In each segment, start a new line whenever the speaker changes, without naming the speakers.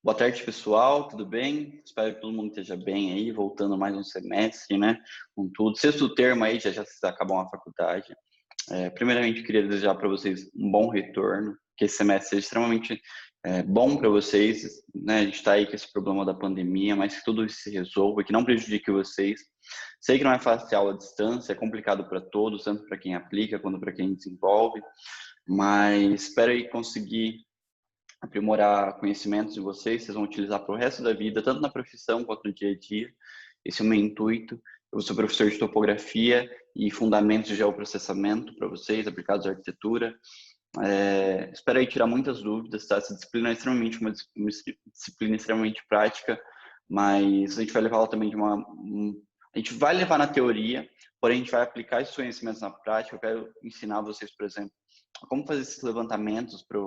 Boa tarde, pessoal, tudo bem? Espero que todo mundo esteja bem aí, voltando mais um semestre, né? Com tudo. Sexto termo aí, já vocês acabam a faculdade. Primeiramente, eu queria desejar para vocês um bom retorno, que esse semestre seja extremamente bom para vocês, né? A gente está aí com esse problema da pandemia, mas que tudo isso se resolva, que não prejudique vocês. Sei que não é fácil ter aula à distância, é complicado para todos, tanto para quem aplica quanto para quem desenvolve, mas espero aí conseguir aprimorar conhecimentos de vocês vão utilizar para o resto da vida, tanto na profissão quanto no dia a dia. Esse é o meu intuito. Eu sou professor de topografia e fundamentos de geoprocessamento para vocês, aplicados à arquitetura. Espero aí tirar muitas dúvidas, tá? Essa disciplina é extremamente uma disciplina extremamente prática, mas a gente vai levá-la também a gente vai levar na teoria, porém a gente vai aplicar esses conhecimentos na prática. Eu quero ensinar vocês, por exemplo, como fazer esses levantamentos para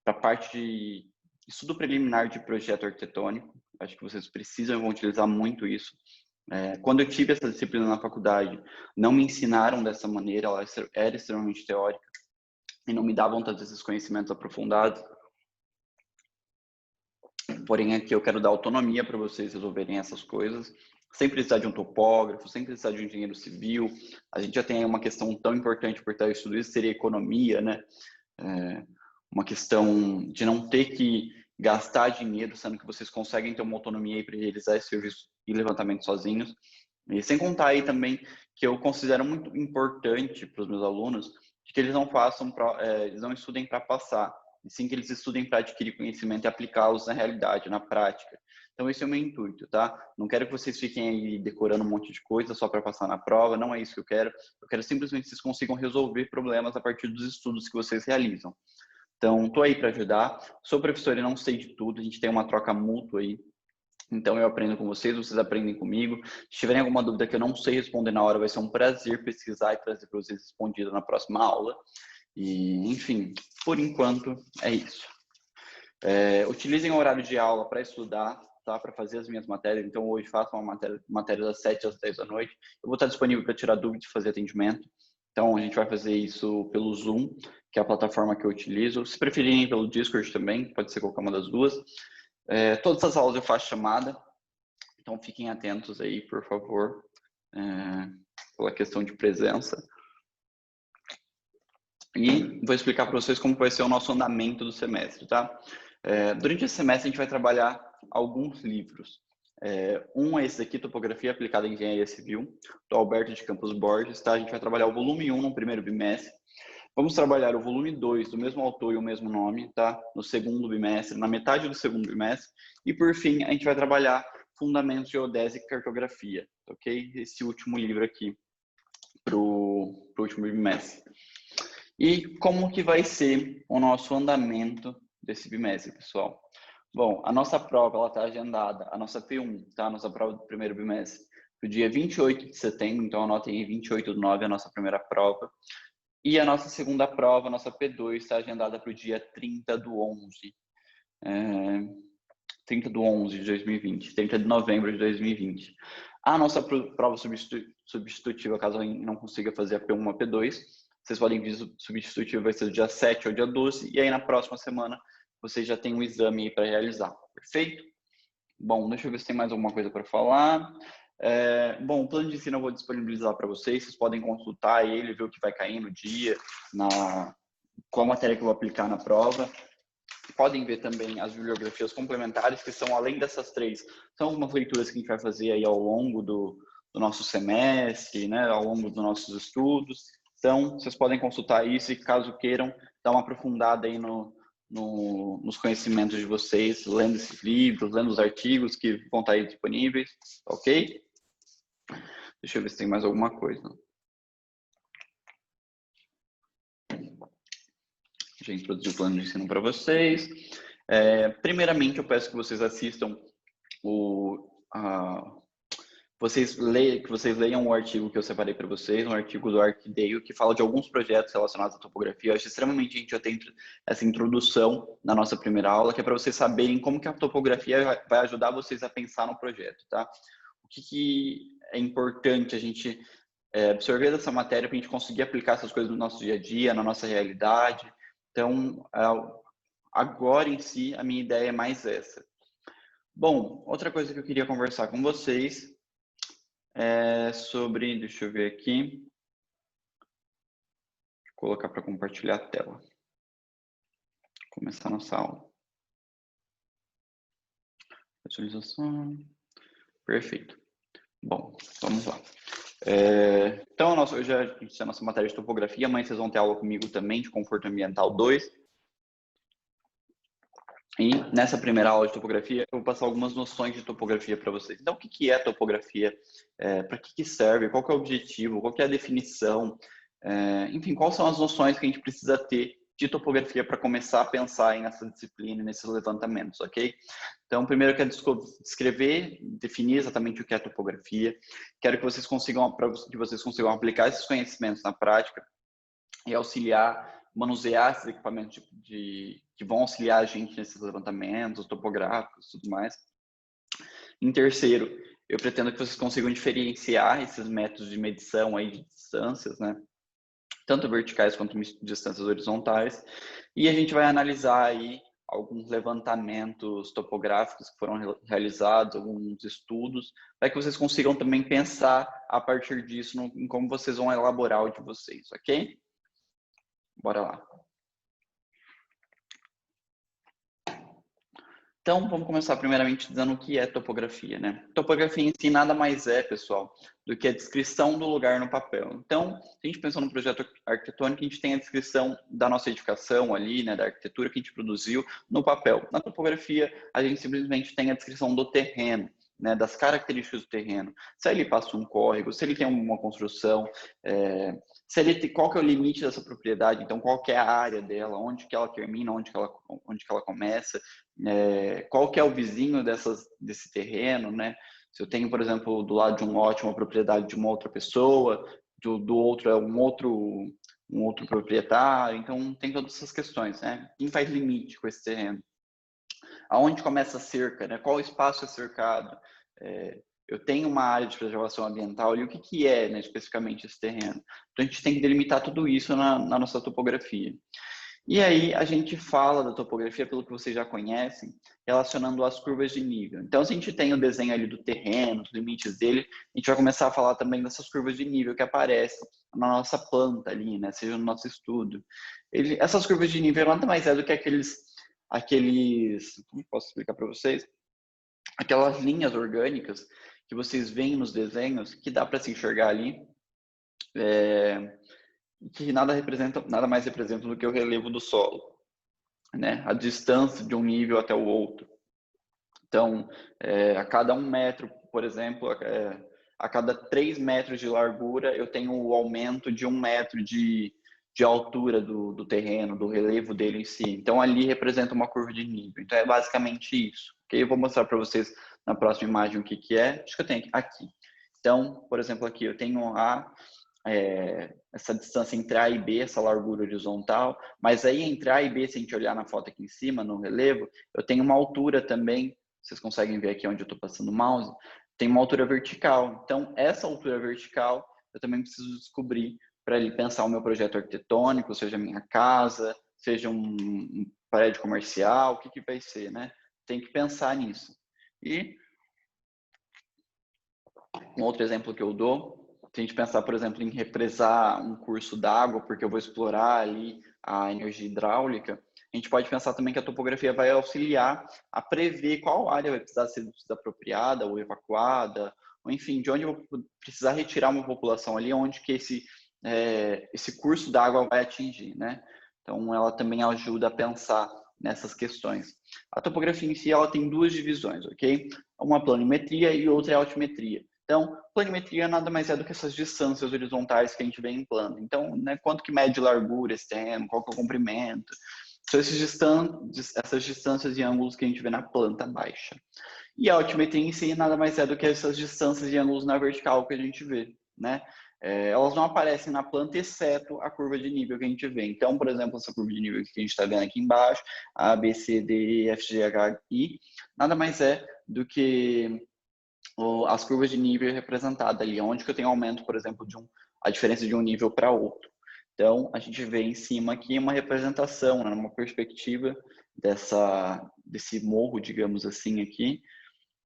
a parte de estudo preliminar de projeto arquitetônico. Acho que vocês precisam e vão utilizar muito isso. Quando eu tive essa disciplina na faculdade, não me ensinaram dessa maneira, ela era extremamente teórica e não me davam tantos esses conhecimentos aprofundados. Porém, aqui eu quero dar autonomia para vocês resolverem essas coisas, sem precisar de um topógrafo, sem precisar de um engenheiro civil. A gente já tem uma questão tão importante por trás de tudo isso, seria economia, né? Uma questão de não ter que gastar dinheiro, sendo que vocês conseguem ter uma autonomia para realizar esse serviço e levantamento sozinhos. E sem contar aí também que eu considero muito importante para os meus alunos que eles não eles não estudem para passar, e sim que eles estudem para adquirir conhecimento e aplicá-los na realidade, na prática. Então esse é o meu intuito, tá? Não quero que vocês fiquem aí decorando um monte de coisa só para passar na prova, não é isso que eu quero. Eu quero simplesmente que vocês consigam resolver problemas a partir dos estudos que vocês realizam. Então, estou aí para ajudar. Sou professor e não sei de tudo, a gente tem uma troca mútua aí. Então, eu aprendo com vocês aprendem comigo. Se tiverem alguma dúvida que eu não sei responder na hora, vai ser um prazer pesquisar e trazer para vocês respondida na próxima aula. E, enfim, por enquanto, é isso. Utilizem o horário de aula para estudar, tá? Para fazer as minhas matérias. Então, hoje faço uma matéria das 7 às 10 da noite. Eu vou estar disponível para tirar dúvidas e fazer atendimento. Então, a gente vai fazer isso pelo Zoom, que é a plataforma que eu utilizo. Se preferirem pelo Discord também, pode ser qualquer uma das duas. Todas as aulas eu faço chamada, então fiquem atentos aí, por favor, pela questão de presença. E vou explicar para vocês como vai ser o nosso andamento do semestre, tá? Durante esse semestre, a gente vai trabalhar alguns livros. Um é esse aqui, Topografia Aplicada em Engenharia Civil, do Alberto de Campos Borges, tá? A gente vai trabalhar o volume 1 no primeiro bimestre. Vamos trabalhar o volume 2 do mesmo autor e o mesmo nome, tá? No segundo bimestre, na metade do segundo bimestre. E, por fim, a gente vai trabalhar Fundamentos de Geodésia e Cartografia, ok? Esse último livro aqui, pro último bimestre. E como que vai ser o nosso andamento desse bimestre, pessoal? Bom, a nossa prova, ela está agendada, a nossa P1, tá? A nossa prova do primeiro bimestre, para o dia 28 de setembro, então anotem aí 28/9, a nossa primeira prova. E a nossa segunda prova, a nossa P2, está agendada para o dia 30/11. 30/11 de 2020, 30 de novembro de 2020. A nossa prova substitutiva, caso alguém não consiga fazer a P1 ou a P2, vocês podem ver o substitutivo vai ser do dia 7 ao dia 12, e aí na próxima semana vocês já têm um exame aí para realizar, perfeito? Bom, deixa eu ver se tem mais alguma coisa para falar. Bom, o plano de ensino eu vou disponibilizar para vocês podem consultar ele, ver o que vai cair no dia, qual matéria que eu vou aplicar na prova. Podem ver também as bibliografias complementares, que são além dessas três, são algumas leituras que a gente vai fazer aí ao longo do nosso semestre, né, ao longo dos nossos estudos. Então, vocês podem consultar isso e, caso queiram, dar uma aprofundada aí nos conhecimentos de vocês, lendo esses livros, lendo os artigos que vão estar aí disponíveis, ok? Deixa eu ver se tem mais alguma coisa. Já introduzi o plano de ensino para vocês. Primeiramente, eu peço que vocês assistam que vocês leiam o artigo que eu separei para vocês, um artigo do Arquideio, que fala de alguns projetos relacionados à topografia. Eu acho extremamente a gente já tem essa introdução na nossa primeira aula, que é para vocês saberem como que a topografia vai ajudar vocês a pensar no projeto, tá? O que é importante a gente absorver dessa matéria para a gente conseguir aplicar essas coisas no nosso dia a dia, na nossa realidade. Então, agora em si, a minha ideia é mais essa. Bom, outra coisa que eu queria conversar com vocês é sobre, deixa eu ver aqui, vou colocar para compartilhar a tela. Começar nossa aula. Visualização. Perfeito. Bom, vamos lá. Então, hoje a gente tem a nossa matéria de topografia, amanhã vocês vão ter aula comigo também de conforto ambiental 2. E nessa primeira aula de topografia, eu vou passar algumas noções de topografia para vocês. Então, o que é topografia? Para que serve? Qual que é o objetivo? Qual que é a definição? Enfim, quais são as noções que a gente precisa ter de topografia para começar a pensar nessa disciplina, nesses levantamentos, ok? Então, primeiro eu quero descrever, definir exatamente o que é topografia. Quero que vocês consigam aplicar esses conhecimentos na prática e auxiliar, manusear esses equipamentos que vão auxiliar a gente nesses levantamentos topográficos e tudo mais. Em terceiro, eu pretendo que vocês consigam diferenciar esses métodos de medição aí de distâncias, né? Tanto verticais quanto distâncias horizontais. E a gente vai analisar aí alguns levantamentos topográficos que foram realizados, alguns estudos, para que vocês consigam também pensar a partir disso em como vocês vão elaborar o de vocês, ok? Bora lá. Então, vamos começar primeiramente dizendo o que é topografia, né? Topografia em si nada mais é, pessoal, do que a descrição do lugar no papel. Então, se a gente pensar no projeto arquitetônico, a gente tem a descrição da nossa edificação ali, né, da arquitetura que a gente produziu no papel. Na topografia, a gente simplesmente tem a descrição do terreno, né, das características do terreno. Se ele passa um córrego, se ele tem uma construção, qual que é o limite dessa propriedade, então qual que é a área dela, onde que ela termina, onde que ela começa, qual que é o vizinho desse terreno, né? Se eu tenho, por exemplo, do lado de um lote uma propriedade de uma outra pessoa, do outro é um outro proprietário, então tem todas essas questões, né? Quem faz limite com esse terreno? Aonde começa a cerca, né? Qual espaço é cercado? Eu tenho uma área de preservação ambiental e o que é, né, especificamente esse terreno? Então a gente tem que delimitar tudo isso na nossa topografia. E aí a gente fala da topografia pelo que vocês já conhecem, relacionando as curvas de nível. Então, se a gente tem o desenho ali do terreno, os limites dele, a gente vai começar a falar também dessas curvas de nível que aparecem na nossa planta ali, né? Seja no nosso estudo. Essas curvas de nível nada mais é do que como posso explicar para vocês? Aquelas linhas orgânicas que vocês veem nos desenhos, que dá para se enxergar ali, que nada mais representam do que o relevo do solo, né? A distância de um nível até o outro. Então, a cada 1 metro, por exemplo, a cada 3 metros de largura, eu tenho o aumento de 1 metro de altura do terreno, do relevo dele em si. Então, ali representa uma curva de nível. Então, é basicamente isso. Okay? Eu vou mostrar para vocês na próxima imagem o que é. Acho que eu tenho aqui. Então, por exemplo, aqui eu tenho essa distância entre A e B, essa largura horizontal, mas aí entre A e B, se a gente olhar na foto aqui em cima, no relevo, eu tenho uma altura também, vocês conseguem ver aqui onde eu estou passando o mouse, tem uma altura vertical. Então, essa altura vertical, eu também preciso descobrir para ele pensar o meu projeto arquitetônico, seja a minha casa, seja um prédio comercial, o que vai ser, né? Tem que pensar nisso. E um outro exemplo que eu dou, se a gente pensar, por exemplo, em represar um curso d'água, porque eu vou explorar ali a energia hidráulica, a gente pode pensar também que a topografia vai auxiliar a prever qual área vai precisar ser desapropriada ou evacuada, ou enfim, de onde eu vou precisar retirar uma população ali, onde que esse curso d'água vai atingir, né? Então, ela também ajuda a pensar nessas questões. A topografia em si, ela tem duas divisões, ok? Uma planimetria e outra é altimetria. Então, planimetria nada mais é do que essas distâncias horizontais que a gente vê em plano. Então, né, quanto que mede largura esse terreno, qual que é o comprimento. São essas distâncias e ângulos que a gente vê na planta baixa. E a altimetria em si nada mais é do que essas distâncias e ângulos na vertical que a gente vê, né? Elas não aparecem na planta, exceto a curva de nível que a gente vê. Então, por exemplo, essa curva de nível que a gente está vendo aqui embaixo, A, B, C, D, E, F, G, H, I, nada mais é do que as curvas de nível representadas ali, onde que eu tenho aumento, por exemplo, a diferença de um nível para outro. Então, a gente vê em cima aqui uma representação, né, uma perspectiva desse morro, digamos assim, aqui,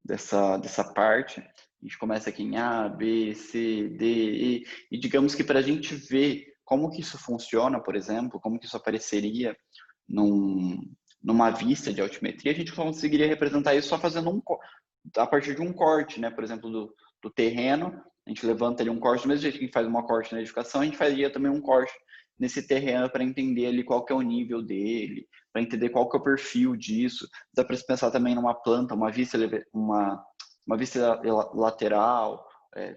dessa parte. A gente começa aqui em A, B, C, D, e digamos que para a gente ver como que isso funciona, por exemplo, como que isso apareceria numa vista de altimetria, a gente conseguiria representar isso só fazendo a partir de um corte, né? Por exemplo, do terreno, a gente levanta ali um corte, do mesmo jeito que a gente faz um corte na edificação, a gente faria também um corte nesse terreno para entender ali qual que é o nível dele, para entender qual que é o perfil disso. Dá para se pensar também numa planta, uma vista lateral,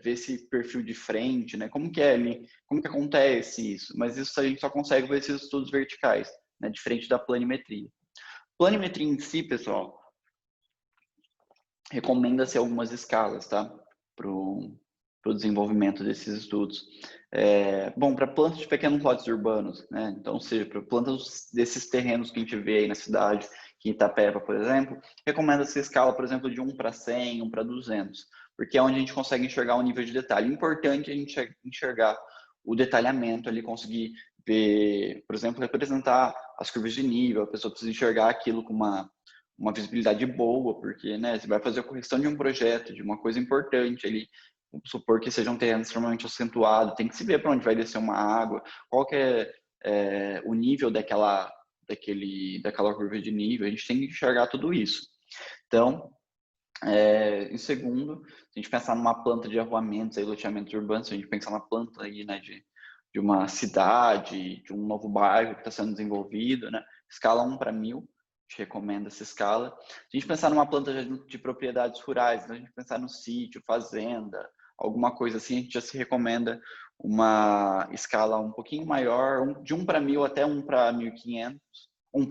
ver esse perfil de frente, né? Como que é ali, como que acontece isso? Mas isso a gente só consegue ver esses estudos verticais, né? Diferente da planimetria. Planimetria em si, pessoal, recomenda-se algumas escalas, tá? Para o desenvolvimento desses estudos. Bom, para plantas de pequenos lotes urbanos, né? Então, ou seja, para plantas desses terrenos que a gente vê aí na cidade, que em Itapeva, por exemplo, recomenda-se escala, por exemplo, de 1 para 100, 1 para 200, porque é onde a gente consegue enxergar o nível de detalhe. Importante a gente enxergar o detalhamento ali, conseguir ver, por exemplo, representar as curvas de nível, a pessoa precisa enxergar aquilo com uma visibilidade boa, porque, né, você vai fazer a correção de um projeto, de uma coisa importante ali, vamos supor que seja um terreno extremamente acentuado, tem que se ver para onde vai descer uma água, qual que é o nível daquela curva de nível, a gente tem que enxergar tudo isso. Então, em segundo, se a gente pensar numa planta de arruamentos, aí, loteamentos urbanos, se a gente pensar na planta aí, né, de uma cidade, de um novo bairro que está sendo desenvolvido, né, escala 1 para 1000, a gente recomenda essa escala. Se a gente pensar numa planta de propriedades rurais, né, a gente pensar no sítio, fazenda, alguma coisa assim, a gente já se recomenda uma escala um pouquinho maior, de 1 para 1000 até 1 para 1500, 1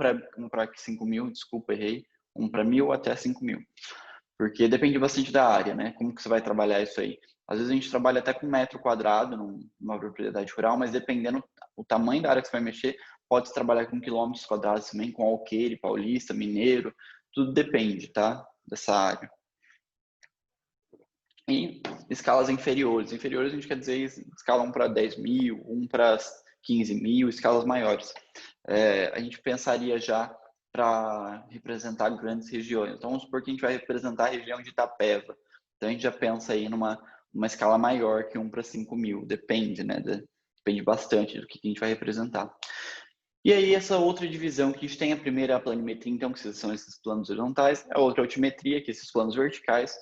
para 5000, desculpa, errei, 1 para 1000 até 5000. Porque depende bastante da área, né? Como que você vai trabalhar isso aí? Às vezes a gente trabalha até com metro quadrado numa propriedade rural, mas dependendo o tamanho da área que você vai mexer, pode trabalhar com quilômetros quadrados também, com alqueire, paulista, mineiro, tudo depende, tá? Dessa área. E escalas inferiores. Inferiores a gente quer dizer escala 1 para 10 mil, 1 para 15 mil, escalas maiores. A gente pensaria já para representar grandes regiões. Então, vamos supor que a gente vai representar a região de Itapeva. Então, a gente já pensa aí numa escala maior que 1 para 5 mil. Depende, né? Depende bastante do que a gente vai representar. E aí, essa outra divisão que a gente tem, a primeira a planimetria, então, que são esses planos horizontais, a outra a altimetria, que esses planos verticais,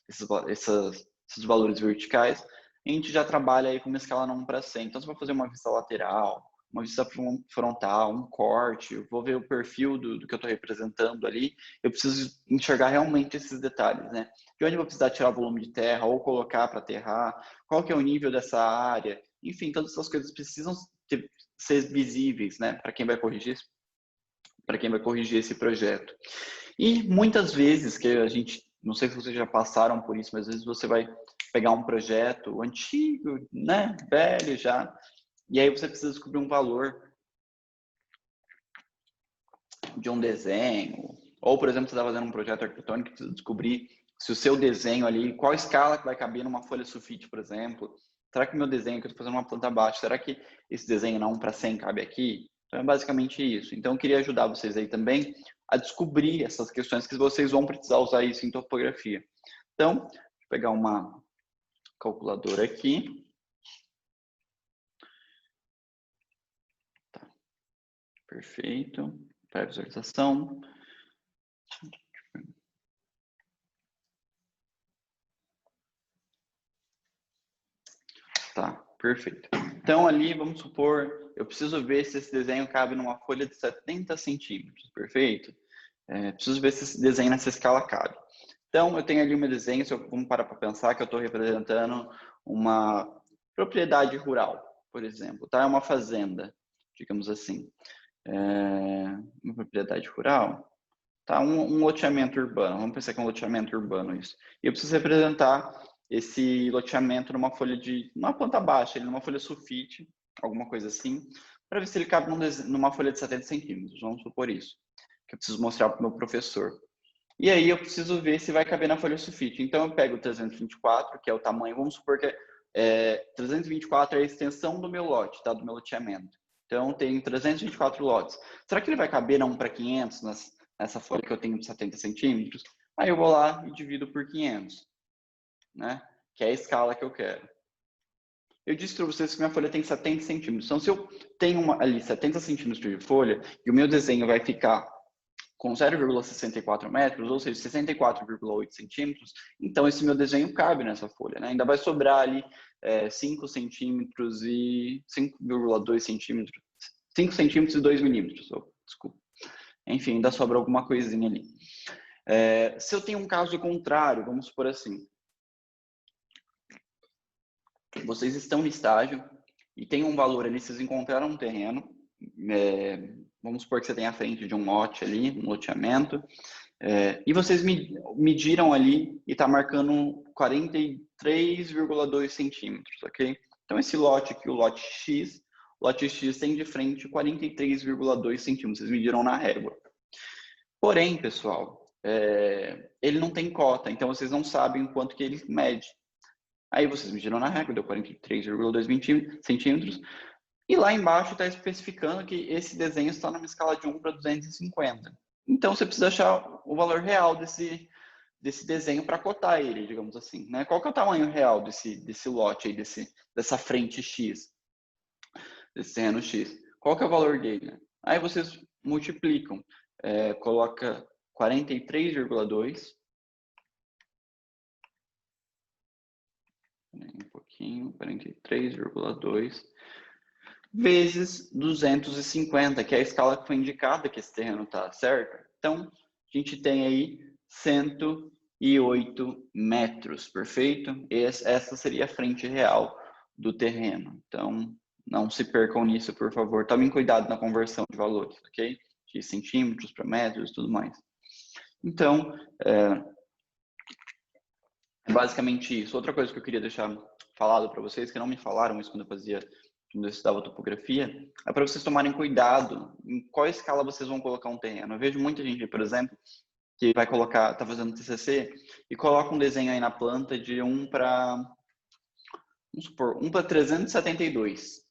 esses valores verticais, a gente já trabalha aí com uma escala 1 para 100. Então, você vai fazer uma vista lateral, uma vista frontal, um corte, eu vou ver o perfil do que eu estou representando ali, eu preciso enxergar realmente esses detalhes, né? De onde eu vou precisar tirar volume de terra ou colocar para aterrar, qual que é o nível dessa área, enfim, todas essas coisas precisam ser visíveis, né, para quem vai corrigir esse projeto. E muitas vezes que a gente, não sei se vocês já passaram por isso, mas às vezes você vai pegar um projeto antigo, né, velho já, e aí você precisa descobrir um valor de um desenho, ou, por exemplo, você está fazendo um projeto arquitetônico e precisa descobrir se o seu desenho ali, qual escala que vai caber numa folha sulfite, por exemplo. Será que o meu desenho, que eu estou fazendo uma planta baixa, será que esse desenho na 1 para 100 cabe aqui? Então, é basicamente isso. Então, eu queria ajudar vocês aí também a descobrir essas questões que vocês vão precisar usar isso em topografia. Então, vou pegar uma calculadora aqui. Tá. Perfeito. Para visualização. Tá, perfeito. Então, ali, vamos supor, eu preciso ver se esse desenho cabe numa folha de 70 centímetros, perfeito? Preciso ver se esse desenho nessa escala cabe. Então, eu tenho ali o meu desenho, vamos parar para pensar que eu estou representando uma propriedade rural, por exemplo, tá? É uma fazenda, digamos assim. Uma propriedade rural, tá? Um loteamento urbano, vamos pensar que é um loteamento urbano isso. E eu preciso representar esse loteamento numa planta baixa, numa folha sulfite, alguma coisa assim, para ver se ele cabe numa folha de 70 centímetros, vamos supor isso, que eu preciso mostrar para o meu professor. E aí eu preciso ver se vai caber na folha sulfite. Então eu pego o 324, que é o tamanho, vamos supor que 324 é a extensão do meu lote, tá? Do meu loteamento. Então tem 324 lotes. Será que ele vai caber na 1 para 500, nessa folha que eu tenho de 70 centímetros? Aí eu vou lá e divido por 500, né? Que é a escala que eu quero. Eu disse para vocês que minha folha tem 70 centímetros. Então, se eu tenho ali 70 centímetros de folha e o meu desenho vai ficar com 0,64 metros, ou seja, 64,8 centímetros, então esse meu desenho cabe nessa folha, né? Ainda vai sobrar ali 5 centímetros e 5,2 centímetros, 5 centímetros e 2 milímetros, desculpa. Enfim, ainda sobra alguma coisinha ali. Se eu tenho um caso contrário, vamos supor assim, vocês estão no estágio e tem um valor ali, vocês encontraram um terreno, vamos supor que você tem à frente de um lote ali, um loteamento, e vocês mediram ali e está marcando 43,2 centímetros, ok? Então, esse lote aqui, o lote X tem de frente 43,2 centímetros, vocês mediram na régua. Porém, pessoal, ele não tem cota, então vocês não sabem quanto que ele mede. Aí vocês mediram na régua, deu 43,2 centímetros, e lá embaixo está especificando que esse desenho está numa escala de 1 para 250. Então, você precisa achar o valor real desse desenho para cotar ele, digamos assim, né? Qual que é o tamanho real desse lote aí, dessa frente X, desse terreno X? Qual que é o valor dele? Aí vocês multiplicam, coloca 43,2, um pouquinho, 43,2 vezes 250, que é a escala que foi indicada que esse terreno está, certo? Então, a gente tem aí 108 metros, perfeito? Essa seria a frente real do terreno. Então, não se percam nisso, por favor. Tomem cuidado na conversão de valores, ok? De centímetros para metros e tudo mais. Então, basicamente isso. Outra coisa que eu queria deixar falado para vocês, que não me falaram isso quando eu estudava topografia, é para vocês tomarem cuidado em qual escala vocês vão colocar um terreno. Eu vejo muita gente, por exemplo, que vai colocar, está fazendo TCC e coloca um desenho aí na planta de 1 para, vamos supor, 1 para 372.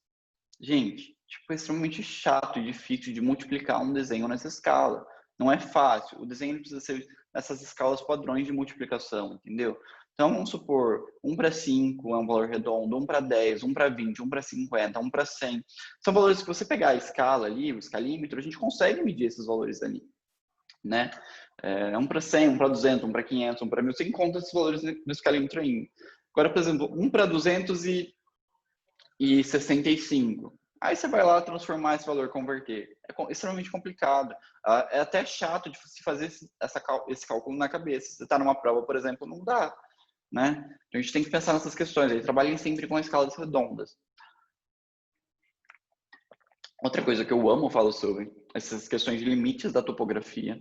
Gente, tipo, é extremamente chato e difícil de multiplicar um desenho nessa escala. Não é fácil. O desenho precisa ser nessas escalas padrões de multiplicação, entendeu? Então, vamos supor, 1 para 5 é um valor redondo, 1 para 10, 1 para 20, 1 para 50, 1 para 100. São valores que você pegar a escala ali, o escalímetro, a gente consegue medir esses valores ali, né? 1 para 100, 1 para 200, 1 para 500, 1 para 1000, você encontra esses valores no escalímetro ainda. Agora, por exemplo, 1 para 265. Aí você vai lá transformar esse valor, converter. É extremamente complicado. É até chato de se fazer esse cálculo na cabeça. Se você está numa prova, por exemplo, não dá, né? Então a gente tem que pensar nessas questões. Aí trabalhem sempre com escalas redondas. Outra coisa que eu amo falar sobre essas questões de limites da topografia.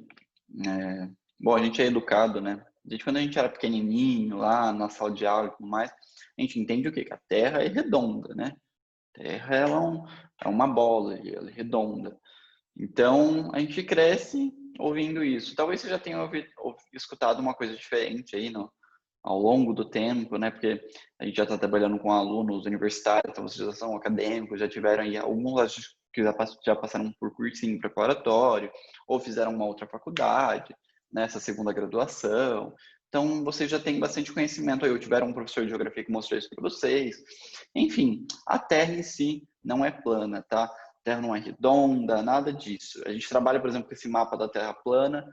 Bom, a gente é educado, né? Desde quando a gente era pequenininho, lá na sala de aula e tudo mais, a gente entende o quê? Que a Terra é redonda, né? Terra ela é uma bola, ela é redonda. Então, a gente cresce ouvindo isso. Talvez você já tenha escutado uma coisa diferente aí ao longo do tempo, né? Porque a gente já está trabalhando com alunos universitários, então vocês já são acadêmicos, já tiveram aí alguns que já passaram por cursinho preparatório, ou fizeram uma outra faculdade, nessa segunda graduação. Então, vocês já têm bastante conhecimento aí. Eu tiveram um professor de geografia que mostrou isso para vocês. Enfim, a Terra em si não é plana, tá? A Terra não é redonda, nada disso. A gente trabalha, por exemplo, com esse mapa da Terra plana,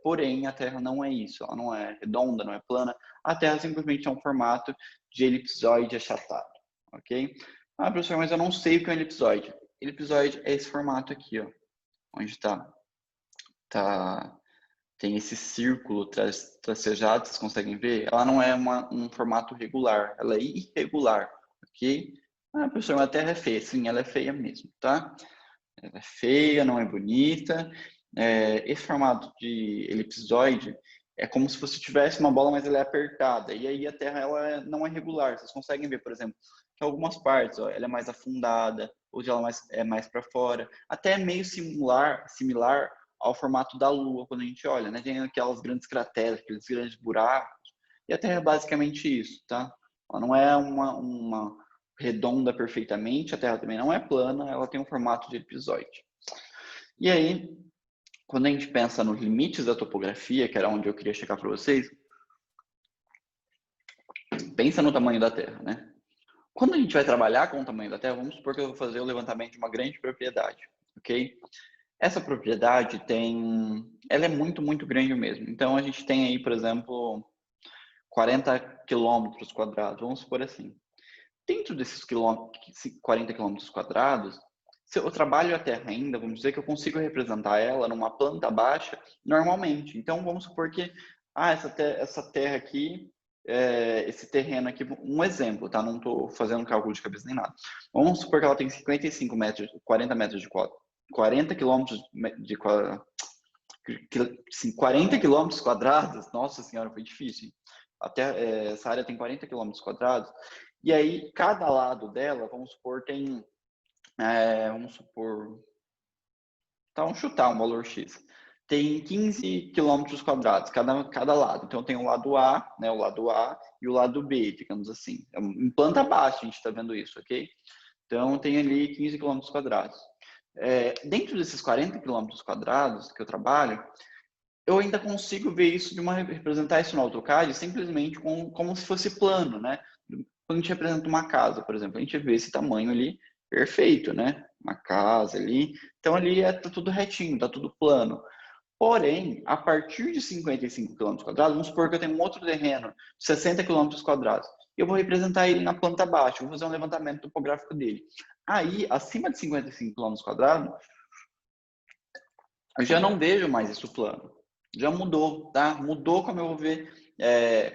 porém a Terra não é isso. Ela não é redonda, não é plana. A Terra simplesmente é um formato de elipsoide achatado, ok? Ah, professor, mas eu não sei o que é um elipsoide. Elipsoide é esse formato aqui, ó, onde tem esse círculo tracejado, vocês conseguem ver? Ela não é um formato regular, ela é irregular, ok? Ah, professor, a Terra é feia. Sim, ela é feia mesmo, tá? Ela é feia, não é bonita. Esse formato de elipsoide é como se você tivesse uma bola, mas ela é apertada. E aí a Terra ela não é regular. Vocês conseguem ver, por exemplo, que algumas partes, ó, ela é mais afundada, ou ela é mais para fora. Até é meio similar ao formato da Lua, quando a gente olha, né? Tem aquelas grandes crateras, aqueles grandes buracos. E a Terra é basicamente isso, tá? Ela não é uma redonda perfeitamente, a Terra também não é plana, ela tem um formato de elipsoide. E aí, quando a gente pensa nos limites da topografia, que era onde eu queria chegar para vocês, pensa no tamanho da Terra, né? Quando a gente vai trabalhar com o tamanho da Terra, vamos supor que eu vou fazer o levantamento de uma grande propriedade, ok? Essa propriedade ela é muito, muito grande mesmo. Então, a gente tem aí, por exemplo, 40 quilômetros quadrados, vamos supor assim. Dentro desses 40 quilômetros quadrados, se eu trabalho a terra ainda, vamos dizer que eu consigo representar ela numa planta baixa normalmente. Então, vamos supor que essa terra aqui, esse terreno aqui, um exemplo, tá? Não estou fazendo cálculo de cabeça nem nada. Vamos supor que ela tem 55 metros, 40 metros de 40 quilômetros de 40 quilômetros quadrados. Nossa senhora, foi difícil. Até essa área tem 40 quilômetros quadrados. E aí, cada lado dela, vamos supor, tem, vamos chutar um valor X. Tem 15 quilômetros quadrados, cada lado. Então, tem o lado A, né, o lado A e o lado B, digamos assim. Em planta baixa a gente está vendo isso, ok? Então, tem ali 15 quilômetros quadrados. Dentro desses 40 quilômetros quadrados que eu trabalho, eu ainda consigo ver isso representar isso no AutoCAD simplesmente como se fosse plano, né? Quando a gente representa uma casa, por exemplo, a gente vê esse tamanho ali perfeito, né? Uma casa ali. Então ali tá tudo retinho, tá tudo plano. Porém, a partir de 55 quilômetros quadrados, vamos supor que eu tenho um outro terreno de 60 quilômetros quadrados. Eu vou representar ele na planta baixa, vou fazer um levantamento topográfico dele. Aí, acima de 55 quilômetros quadrados, eu já não vejo mais isso plano. Já mudou, tá? Mudou como eu vou ver,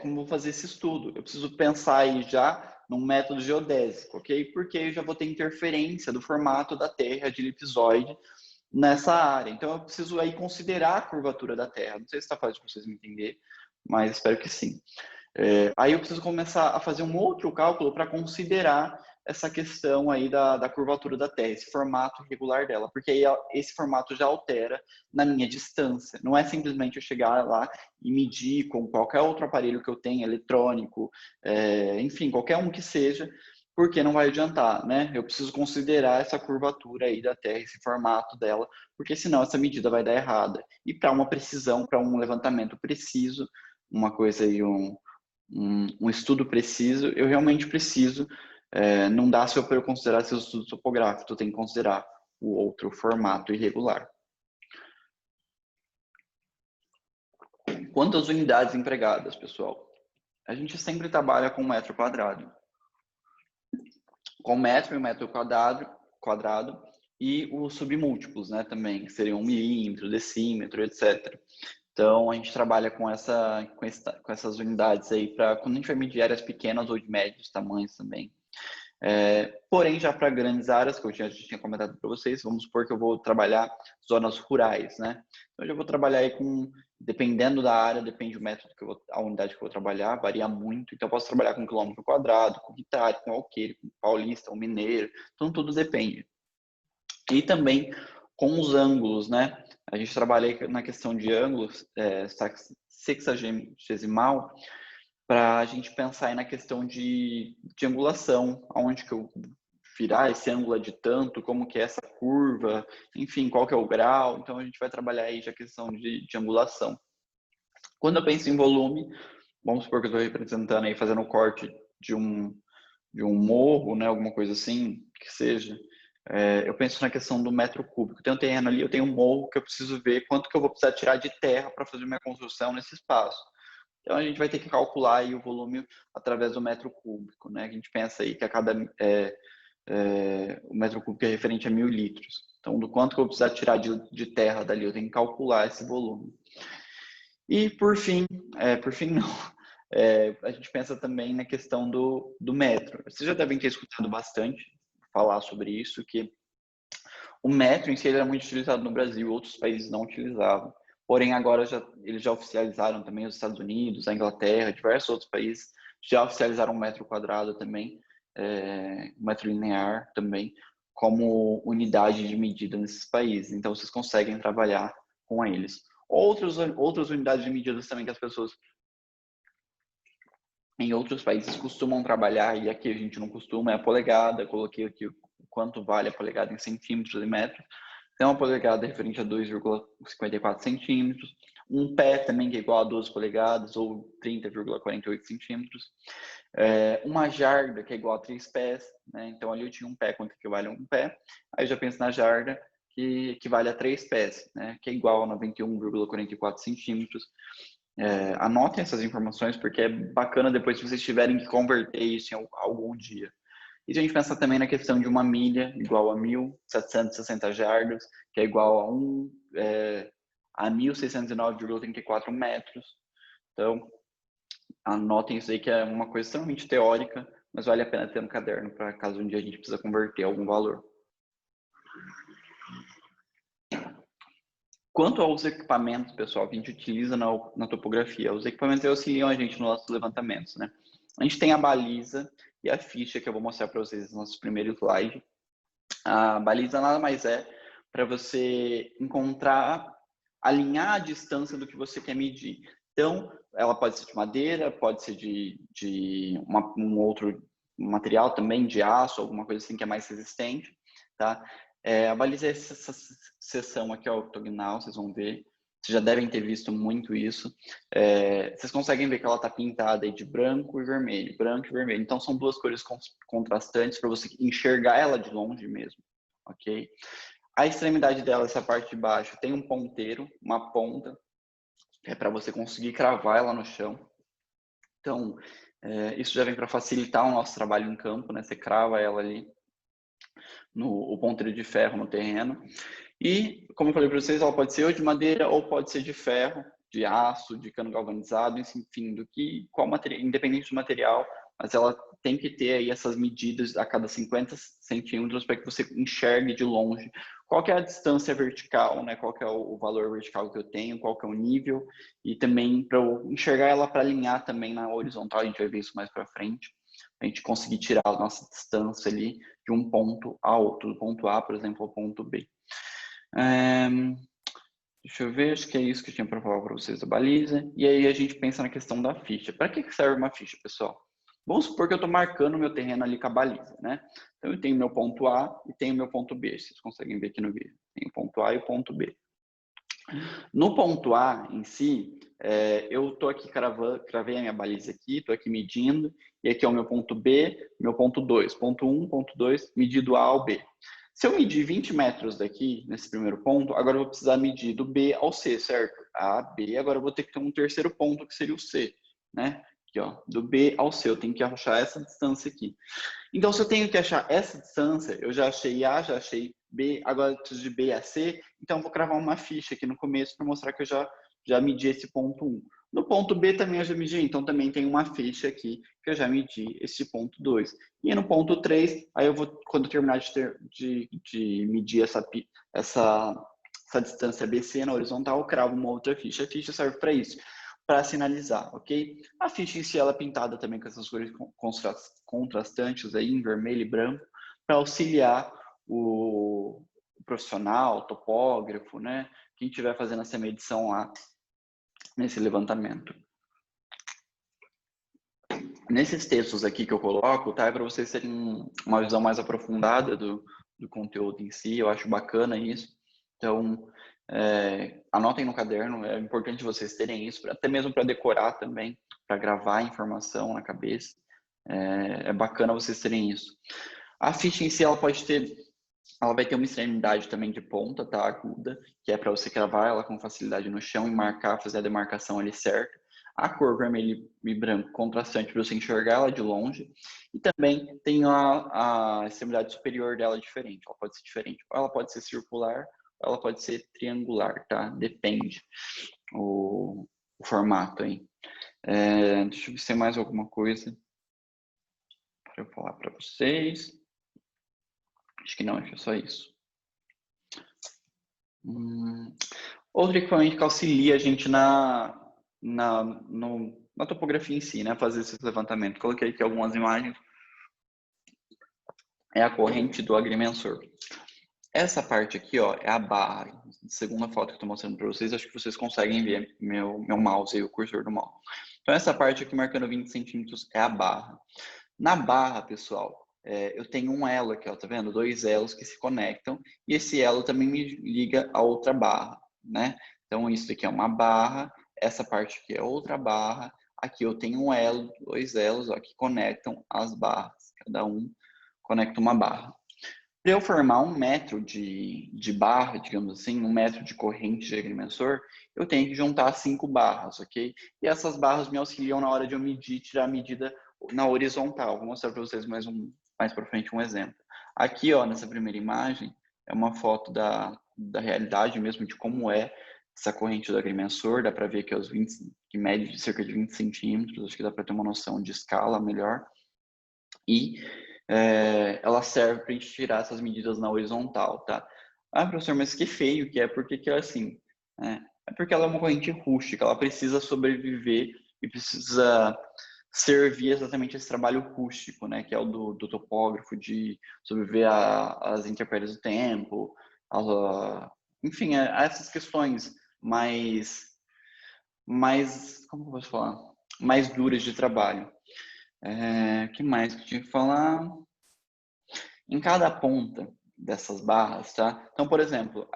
como eu vou fazer esse estudo. Eu preciso pensar aí já num método geodésico, ok? Porque eu já vou ter interferência do formato da Terra de elipsoide nessa área. Então, eu preciso aí considerar a curvatura da Terra. Não sei se está fácil para vocês me entenderem, mas espero que sim. Aí eu preciso começar a fazer um outro cálculo para considerar essa questão aí da curvatura da Terra, esse formato irregular dela, porque aí esse formato já altera na minha distância. Não é simplesmente eu chegar lá e medir com qualquer outro aparelho que eu tenha, eletrônico, enfim, qualquer um que seja, porque não vai adiantar, né? Eu preciso considerar essa curvatura aí da Terra, esse formato dela, porque senão essa medida vai dar errada. E para uma precisão, para um levantamento preciso, uma coisa aí, um estudo preciso, eu realmente preciso, não dá só para eu considerar seu estudo topográfico, eu tenho que considerar o outro formato irregular. Quantas unidades empregadas, pessoal? A gente sempre trabalha com metro quadrado. Com metro e metro quadrado e os submúltiplos, né, também, que seriam milímetro, decímetro, etc. Então, a gente trabalha com essas unidades aí para quando a gente vai medir áreas pequenas ou de médios tamanhos também. Porém, já para grandes áreas, que eu já tinha comentado para vocês, vamos supor que eu vou trabalhar zonas rurais, né? Então, eu já vou trabalhar aí dependendo da área, depende do método a unidade que eu vou trabalhar, varia muito. Então, eu posso trabalhar com quilômetro quadrado, com hectare, com alqueire, com paulista, com mineiro. Então, tudo depende. E também com os ângulos, né? A gente trabalha aí na questão de ângulos, sexagesimal, para a gente pensar aí na questão de angulação, aonde que eu virar esse ângulo de tanto, como que é essa curva, enfim, qual que é o grau. Então, a gente vai trabalhar aí já a questão de angulação. Quando eu penso em volume, vamos supor que eu estou representando aí, fazendo o corte de um morro, né, alguma coisa assim, que seja, eu penso na questão do metro cúbico. Tem um terreno ali, eu tenho um morro que eu preciso ver quanto que eu vou precisar tirar de terra para fazer minha construção nesse espaço. Então, a gente vai ter que calcular aí o volume através do metro cúbico, né? A gente pensa aí que o metro cúbico é referente a 1.000 litros. Então, do quanto que eu vou precisar tirar de terra dali, eu tenho que calcular esse volume. E, por fim não, a gente pensa também na questão do metro. Vocês já devem ter escutado bastante falar sobre isso, que o metro em si era muito utilizado no Brasil, outros países não utilizavam. Porém, agora eles já oficializaram também, os Estados Unidos, a Inglaterra, diversos outros países já oficializaram o metro quadrado também, o metro linear também, como unidade de medida nesses países. Então, vocês conseguem trabalhar com eles. Outras unidades de medidas também que as pessoas em outros países costumam trabalhar, e aqui a gente não costuma, é a polegada. Coloquei aqui o quanto vale a polegada em centímetros e metros. Tem uma polegada referente a 2,54 centímetros, um pé também que é igual a 12 polegadas ou 30,48 centímetros, uma jarda que é igual a 3 pés, né? Então ali eu tinha um pé quanto equivale a um pé, aí eu já penso na jarda que equivale a 3 pés, né? Que é igual a 91,44 centímetros. Anotem essas informações porque é bacana depois se vocês tiverem que converter isso em algum dia. E se a gente pensar também na questão de uma milha igual a 1.760 jardas, que é igual a 1.609,34 metros. Então, anotem isso aí que é uma coisa extremamente teórica, mas vale a pena ter no caderno para caso um dia a gente precisa converter algum valor. Quanto aos equipamentos, pessoal, que a gente utiliza na topografia, os equipamentos auxiliam a gente nos nossos levantamentos, né? A gente tem a baliza e a ficha, que eu vou mostrar para vocês no nosso primeiro slide. A baliza nada mais é para você encontrar, alinhar a distância do que você quer medir. Então, ela pode ser de madeira, pode ser de um outro material também, de aço, alguma coisa assim que é mais resistente, tá? A baliza é essa seção aqui ortogonal, vocês vão ver. Vocês já devem ter visto muito isso. Vocês conseguem ver que ela está pintada aí de branco e vermelho, branco e vermelho. Então, são duas cores contrastantes para você enxergar ela de longe mesmo, ok? A extremidade dela, essa parte de baixo, tem um ponteiro, uma ponta, que é para você conseguir cravar ela no chão. Então, isso já vem para facilitar o nosso trabalho em campo, né? Você crava ela ali, o ponteiro de ferro no terreno. E, como eu falei para vocês, ela pode ser ou de madeira ou pode ser de ferro, de aço, de cano galvanizado, enfim, qual material, independente do material, mas ela tem que ter aí essas medidas a cada 50 centímetros para que você enxergue de longe qual que é a distância vertical, né? Qual que é o valor vertical que eu tenho, qual que é o nível, e também para eu enxergar ela para alinhar também na horizontal, a gente vai ver isso mais para frente, a gente conseguir tirar a nossa distância ali de um ponto a outro, do ponto A, por exemplo, ao ponto B. Deixa eu ver, acho que é isso que eu tinha para falar para vocês da baliza. E aí a gente pensa na questão da ficha. Para que serve uma ficha, pessoal? Vamos supor que eu estou marcando meu terreno ali com a baliza, né? Então eu tenho meu ponto A e tenho meu ponto B. Vocês conseguem ver aqui no vídeo. Tem o ponto A e o ponto B. No ponto A em si, eu estou aqui cravei a minha baliza aqui, estou aqui medindo, e aqui é o meu ponto B, meu ponto 2. Ponto 1, ponto 2, medido A ao B. Se eu medir 20 metros daqui, nesse primeiro ponto, agora eu vou precisar medir do B ao C, certo? A, B, agora eu vou ter que ter um terceiro ponto, que seria o C, né? Aqui, ó, do B ao C, eu tenho que achar essa distância aqui. Então, se eu tenho que achar essa distância, eu já achei A, já achei B, agora eu preciso de B a C, então eu vou cravar uma ficha aqui no começo para mostrar que eu já medi esse ponto 1. No ponto B também eu já medi, então também tem uma ficha aqui que eu já medi esse ponto 2. E no ponto 3, aí eu vou, quando eu terminar de medir essa distância BC na horizontal, eu cravo uma outra ficha. A ficha serve para isso, para sinalizar, ok? A ficha em si ela é pintada também com essas cores contrastantes aí, em vermelho e branco, para auxiliar o profissional, o topógrafo, né? Quem estiver fazendo essa medição lá nesse levantamento. Nesses textos aqui que eu coloco, tá? É para vocês terem uma visão mais aprofundada do conteúdo em si, eu acho bacana isso. Então, anotem no caderno, é importante vocês terem isso, até mesmo para decorar também, para gravar a informação na cabeça. É bacana vocês terem isso. A ficha em si, ela vai ter uma extremidade também de ponta, tá? Aguda, que é para você cravar ela com facilidade no chão e marcar, fazer a demarcação ali certa. A cor vermelho e branco contrastante para você enxergar ela de longe. E também tem a extremidade superior dela diferente. Ela pode ser diferente. Ou ela pode ser circular, ou ela pode ser triangular, tá? Depende o formato aí. Deixa eu ver se tem mais alguma coisa para eu falar para vocês. Acho que não, acho que é só isso. Outro equipamento que auxilia a gente na topografia em si, né? Fazer esses levantamentos. Coloquei aqui algumas imagens. É a corrente do agrimensor. Essa parte aqui, ó, é a barra. Segunda foto que eu estou mostrando para vocês, acho que vocês conseguem ver meu mouse e o cursor do mouse. Então, essa parte aqui marcando 20 centímetros é a barra. Na barra, pessoal, eu tenho um elo aqui, ó, tá vendo? 2 elos que se conectam, e esse elo também me liga a outra barra, né? Então, isso aqui é uma barra, essa parte aqui é outra barra, aqui eu tenho um elo, 2 elos, ó, que conectam as barras, cada um conecta uma barra. Para eu formar 1 metro de barra, digamos assim, 1 metro de corrente de agrimensor, eu tenho que juntar 5 barras, ok? E essas barras me auxiliam na hora de eu medir, tirar a medida na horizontal. Vou mostrar para vocês mais para frente um exemplo. Aqui, ó, nessa primeira imagem, é uma foto da realidade mesmo, de como é essa corrente do agrimensor. Dá para ver que, que mede de cerca de 20 centímetros, acho que dá para ter uma noção de escala melhor. E ela serve para a gente tirar essas medidas na horizontal, tá? Ah, professor, mas que feio que é, por que é assim? É porque ela é uma corrente rústica, ela precisa sobreviver e precisa servir exatamente esse trabalho rústico, né? Que é o do topógrafo, de sobreviver às intempéries do tempo, enfim, a essas questões como que eu posso falar? Mais duras de trabalho. Que mais que eu tinha que falar? Em cada ponta dessas barras, tá? Então, por exemplo,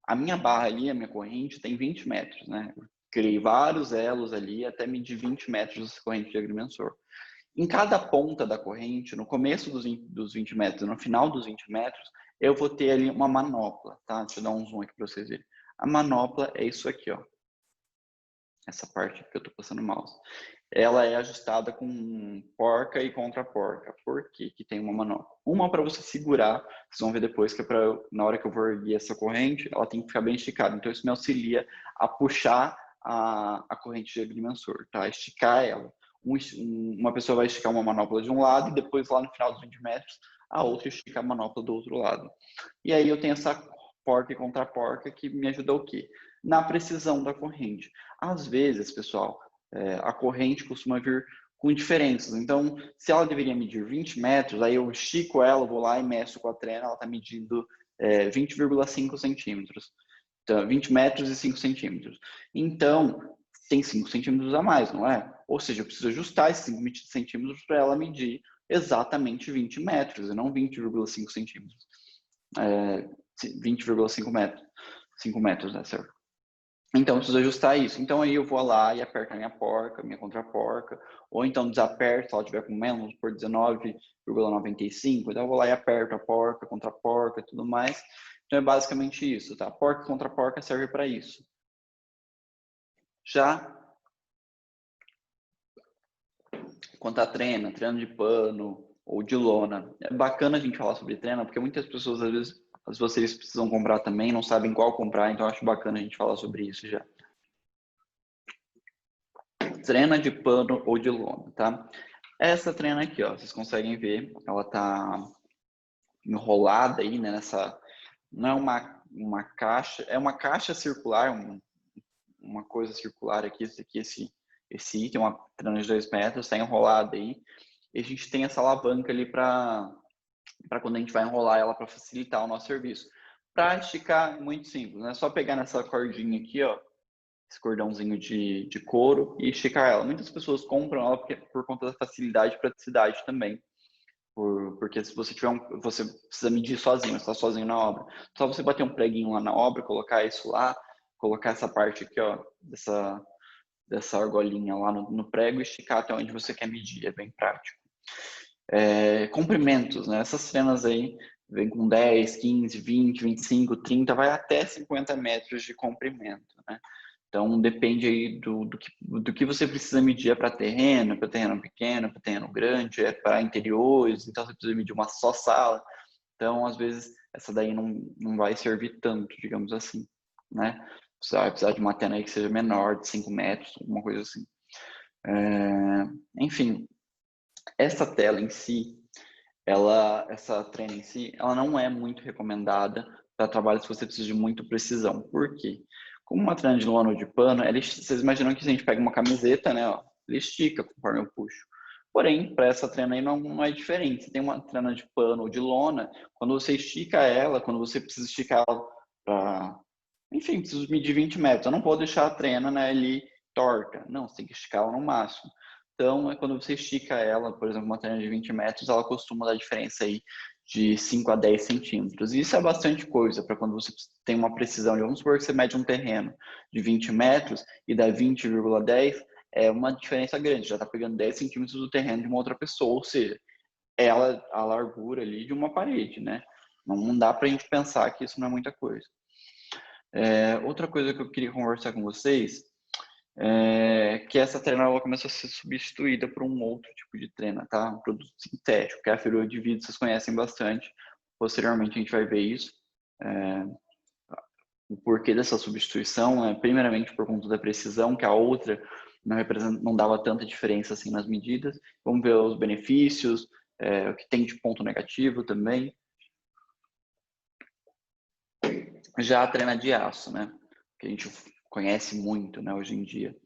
a minha barra ali, a minha corrente, tem 20 metros, né? Eu criei vários elos ali até medir 20 metros essa corrente de agrimensor. Em cada ponta da corrente, no começo dos 20 metros e no final dos 20 metros, eu vou ter ali uma manopla, tá? Deixa eu dar um zoom aqui para vocês verem. A manopla é isso aqui, ó. Essa parte que eu estou passando o mouse. Ela é ajustada com porca e contra-porca. Por que que tem uma manopla? Uma para você segurar, vocês vão ver depois que é para na hora que eu vou erguer essa corrente, ela tem que ficar bem esticada. Então isso me auxilia a puxar a corrente de agrimensor, tá? Esticar ela. Uma pessoa vai esticar uma manopla de um lado e depois lá no final dos 20 metros a outra estica a manopla do outro lado. E aí eu tenho essa porca e contra-porca que me ajuda o quê? Na precisão da corrente. Às vezes, pessoal, a corrente costuma vir com diferenças. Então, se ela deveria medir 20 metros, aí eu estico ela, vou lá e meço com a trena, ela está medindo 20,5 centímetros. Então, 20 metros e 5 centímetros. Então, tem 5 centímetros a mais, não é? Ou seja, eu preciso ajustar esses 5 centímetros para ela medir exatamente 20 metros, e não 20,5 centímetros. 20,5 metros. 5 metros, né, certo? Então, eu preciso ajustar isso. Então, aí eu vou lá e aperto a minha porca, minha contra-porca, ou então desaperto, se ela tiver com menos, por 19,95, então eu vou lá e aperto a porca, contra-porca e tudo mais. Então, é basicamente isso, tá? Porca e contra-porca serve para isso. Já quanto a treino de pano ou de lona, é bacana a gente falar sobre treino, porque muitas pessoas, às vezes, vocês precisam comprar também, não sabem qual comprar, então acho bacana a gente falar sobre isso já. Trena de pano ou de lona, tá? Essa trena aqui, ó, vocês conseguem ver, ela tá enrolada aí, né, não é uma caixa, é uma caixa circular, uma coisa circular aqui, esse item, uma trena de 2 metros, está enrolada aí, e a gente tem essa alavanca ali para quando a gente vai enrolar ela para facilitar o nosso serviço. Para esticar, muito simples, né? É só pegar nessa cordinha aqui, ó, esse cordãozinho de couro e esticar ela. Muitas pessoas compram ela por conta da facilidade e praticidade também. Porque se você você precisa medir sozinho, você está sozinho na obra. Só você bater um preguinho lá na obra, colocar isso lá, colocar essa parte aqui, ó, dessa argolinha lá no prego e esticar até onde você quer medir, é bem prático. Comprimentos, né? Essas cenas aí vem com 10, 15, 20, 25, 30, vai até 50 metros de comprimento, né? Então, depende aí do que você precisa medir. É para terreno pequeno, para terreno grande, é para interiores, então você precisa medir uma só sala. Então, às vezes, essa daí não vai servir tanto, digamos assim, né? Você vai precisar de uma tela aí que seja menor, de 5 metros, alguma coisa assim. Enfim, essa tela em si, essa trena em si, ela não é muito recomendada para trabalhos que você precisa de muita precisão. Por quê? Como uma trena de lona ou de pano, vocês imaginam que se a gente pega uma camiseta, né, ó, ele estica conforme eu puxo. Porém, para essa trena aí não é diferente. Você tem uma trena de pano ou de lona, quando você estica ela, quando você precisa esticar ela para... Enfim, preciso medir 20 metros. Eu não vou deixar a trena, né, ali torta. Não, você tem que esticar ela no máximo. Então, quando você estica ela, por exemplo, uma trena de 20 metros, ela costuma dar diferença aí de 5 a 10 centímetros. E isso é bastante coisa para quando você tem uma precisão. Vamos supor que você mede um terreno de 20 metros e dá 20,10, é uma diferença grande, já está pegando 10 centímetros do terreno de uma outra pessoa, ou seja, é a largura ali de uma parede, né? Não dá para a gente pensar que isso não é muita coisa. Outra coisa que eu queria conversar com vocês que essa trena ela começa a ser substituída por um outro tipo de trena, tá? Um produto sintético, que é a fibra de vidro, vocês conhecem bastante. Posteriormente a gente vai ver isso. O porquê dessa substituição é primeiramente por conta da precisão, que a outra não dava tanta diferença assim nas medidas. Vamos ver os benefícios, o que tem de ponto negativo também. Já a trena de aço, né? Que a gente conhece muito, né, hoje em dia.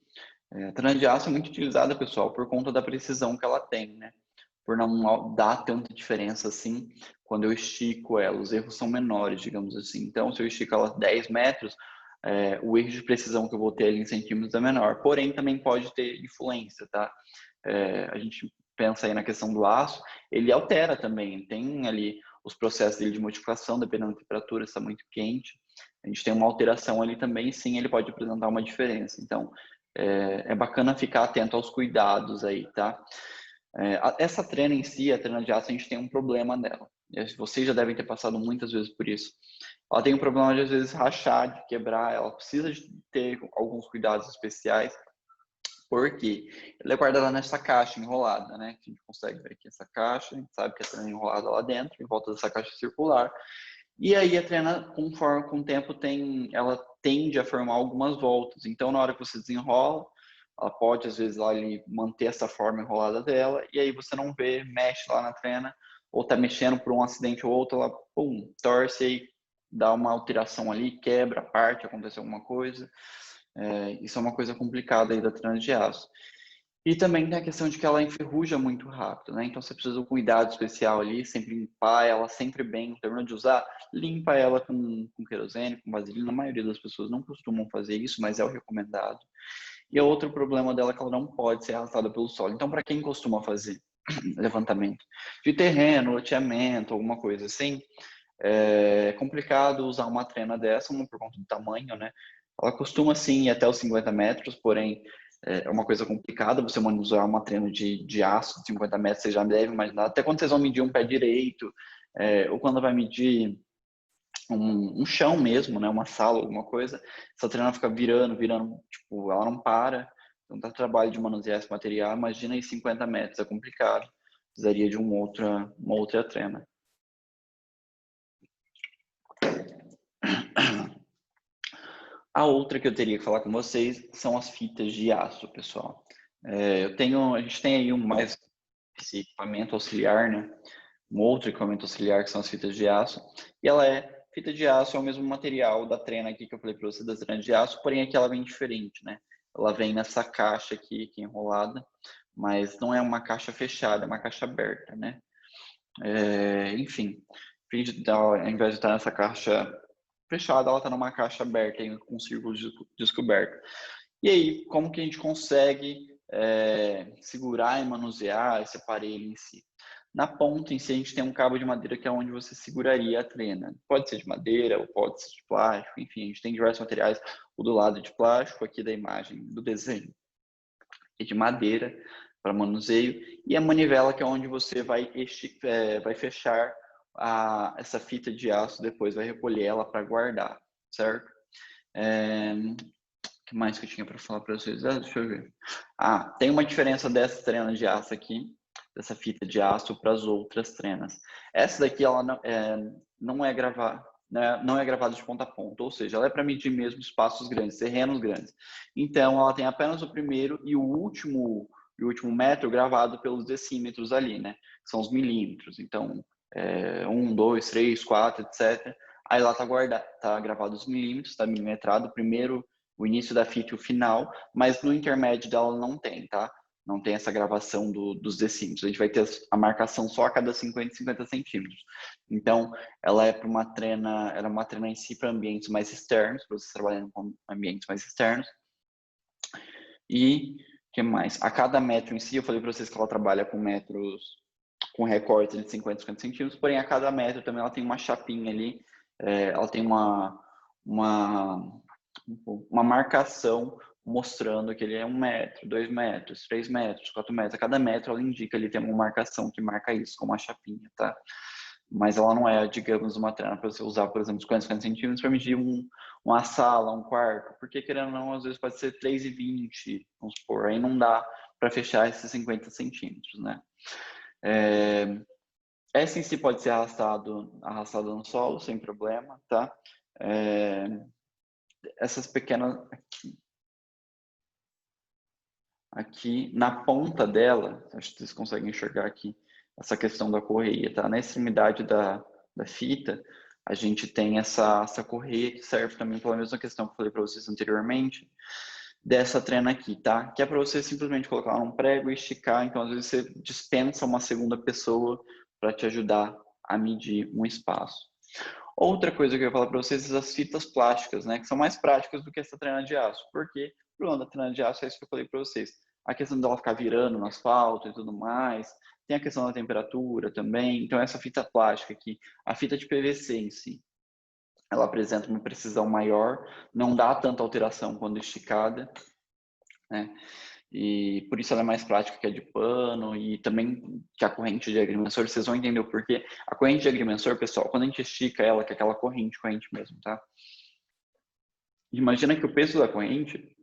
A trena de aço é muito utilizada, pessoal, por conta da precisão que ela tem, né? Por não dar tanta diferença assim quando eu estico ela. Os erros são menores, digamos assim. Então, se eu estico ela 10 metros, o erro de precisão que eu vou ter ali em centímetros é menor. Porém, também pode ter influência, tá? A gente pensa aí na questão do aço, ele altera também. Tem ali os processos dele de modificação, dependendo da temperatura, se está muito quente. A gente tem uma alteração ali também, sim, ele pode apresentar uma diferença. Então, é bacana ficar atento aos cuidados aí, tá? Essa trena em si, a trena de aço, a gente tem um problema nela. Vocês já devem ter passado muitas vezes por isso. Ela tem um problema de, às vezes, rachar, de quebrar. Ela precisa de ter alguns cuidados especiais, porque ela é guardada nessa caixa enrolada, né? Que a gente consegue ver aqui essa caixa, a gente sabe que a trena é enrolada lá dentro, em volta dessa caixa circular. E aí a trena, conforme com o tempo, ela tende a formar algumas voltas. Então, na hora que você desenrola, ela pode, às vezes, lá, ali, manter essa forma enrolada dela, e aí você não vê, mexe lá na trena, ou tá mexendo por um acidente ou outro, ela, pum, torce e dá uma alteração ali, quebra, parte, acontece alguma coisa. Isso é uma coisa complicada aí da trena de aço. E também tem a questão de que ela enferruja muito rápido, né? Então você precisa de um cuidado especial ali, sempre limpar ela sempre bem, terminando de usar, limpa ela com querosene, com vaselina. A maioria das pessoas não costumam fazer isso, mas é o recomendado. E o outro problema dela é que ela não pode ser arrastada pelo solo. Então, para quem costuma fazer levantamento de terreno, loteamento, alguma coisa assim, é complicado usar uma trena dessa, por conta do tamanho, né? Ela costuma sim ir até os 50 metros, porém é uma coisa complicada você manusear uma trena de aço de 50 metros, você já deve imaginar, até quando vocês vão medir um pé direito, ou quando vai medir um chão mesmo, né, uma sala, alguma coisa, essa trena fica virando, tipo, ela não para, então dá trabalho de manusear esse material, imagina em 50 metros, é complicado, precisaria de uma outra trena. A outra que eu teria que falar com vocês são as fitas de aço, pessoal. A gente tem aí esse equipamento auxiliar, né? Um outro equipamento auxiliar que são as fitas de aço. E fita de aço é o mesmo material da trena aqui que eu falei para você, das trenas de aço, porém aqui ela vem diferente, né? Ela vem nessa caixa aqui enrolada, mas não é uma caixa fechada, é uma caixa aberta, né? Enfim, ao invés de estar nessa caixa fechada, ela está numa caixa aberta, com um círculo descoberto. E aí, como que a gente consegue segurar e manusear esse aparelho em si? Na ponta em si, a gente tem um cabo de madeira que é onde você seguraria a trena. Pode ser de madeira ou pode ser de plástico, enfim, a gente tem diversos materiais. O do lado de plástico, aqui da imagem, do desenho, é de madeira para manuseio. E a manivela, que é onde você vai fechar essa fita de aço, depois vai recolher ela para guardar, certo? O que mais que eu tinha para falar para vocês? Deixa eu ver. Tem uma diferença dessa trena de aço aqui, dessa fita de aço para as outras trenas. Essa daqui ela não é gravada, né, não é gravada de ponta a ponta, ou seja, ela é para medir mesmo espaços grandes, terrenos grandes. Então ela tem apenas o primeiro e o último metro gravado pelos decímetros ali, né? São os milímetros. Então 1, 2, 3, 4, etc. Aí lá tá gravado os milímetros, tá milimetrado primeiro o início da fita e o final, mas no intermédio dela não tem, tá? Não tem essa gravação dos decímetros. A gente vai ter a marcação só a cada 50 e 50 centímetros. Então, ela é uma trena em si para ambientes mais externos, para vocês trabalhando com ambientes mais externos. E que mais? A cada metro em si, eu falei para vocês que ela trabalha com metros, com recortes de 50 50 centímetros, porém a cada metro também ela tem uma chapinha ali, ela tem uma marcação mostrando que ele é 1 metro, 2 metros, 3 metros, 4 metros. A cada metro ela indica, ali tem uma marcação que marca isso, com uma chapinha, tá? Mas ela não é, digamos, uma trena para você usar, por exemplo, 50, 50 centímetros para medir uma sala, um quarto, porque querendo ou não, às vezes pode ser 3,20, vamos supor, aí não dá para fechar esses 50 centímetros, né? Essa em si pode ser arrastada no solo, sem problema, tá? Essas pequenas... Aqui na ponta dela, acho que vocês conseguem enxergar aqui, essa questão da correia, tá? Na extremidade da fita, a gente tem essa correia que serve também pela mesma questão que eu falei para vocês anteriormente, dessa trena aqui, tá? Que é para você simplesmente colocar num prego e esticar, então às vezes você dispensa uma segunda pessoa para te ajudar a medir um espaço. Outra coisa que eu ia falar para vocês é as fitas plásticas, né? Que são mais práticas do que essa trena de aço. Por quê? O problema da trena de aço é isso que eu falei para vocês. A questão dela ficar virando no asfalto e tudo mais. Tem a questão da temperatura também. Então, essa fita plástica aqui, a fita de PVC em si, ela apresenta uma precisão maior, não dá tanta alteração quando esticada, né? E por isso ela é mais prática que a de pano e também que a corrente de agrimensor. Vocês vão entender o porquê. A corrente de agrimensor, pessoal, quando a gente estica ela, que é aquela corrente mesmo, tá? Imagina que o peso da corrente,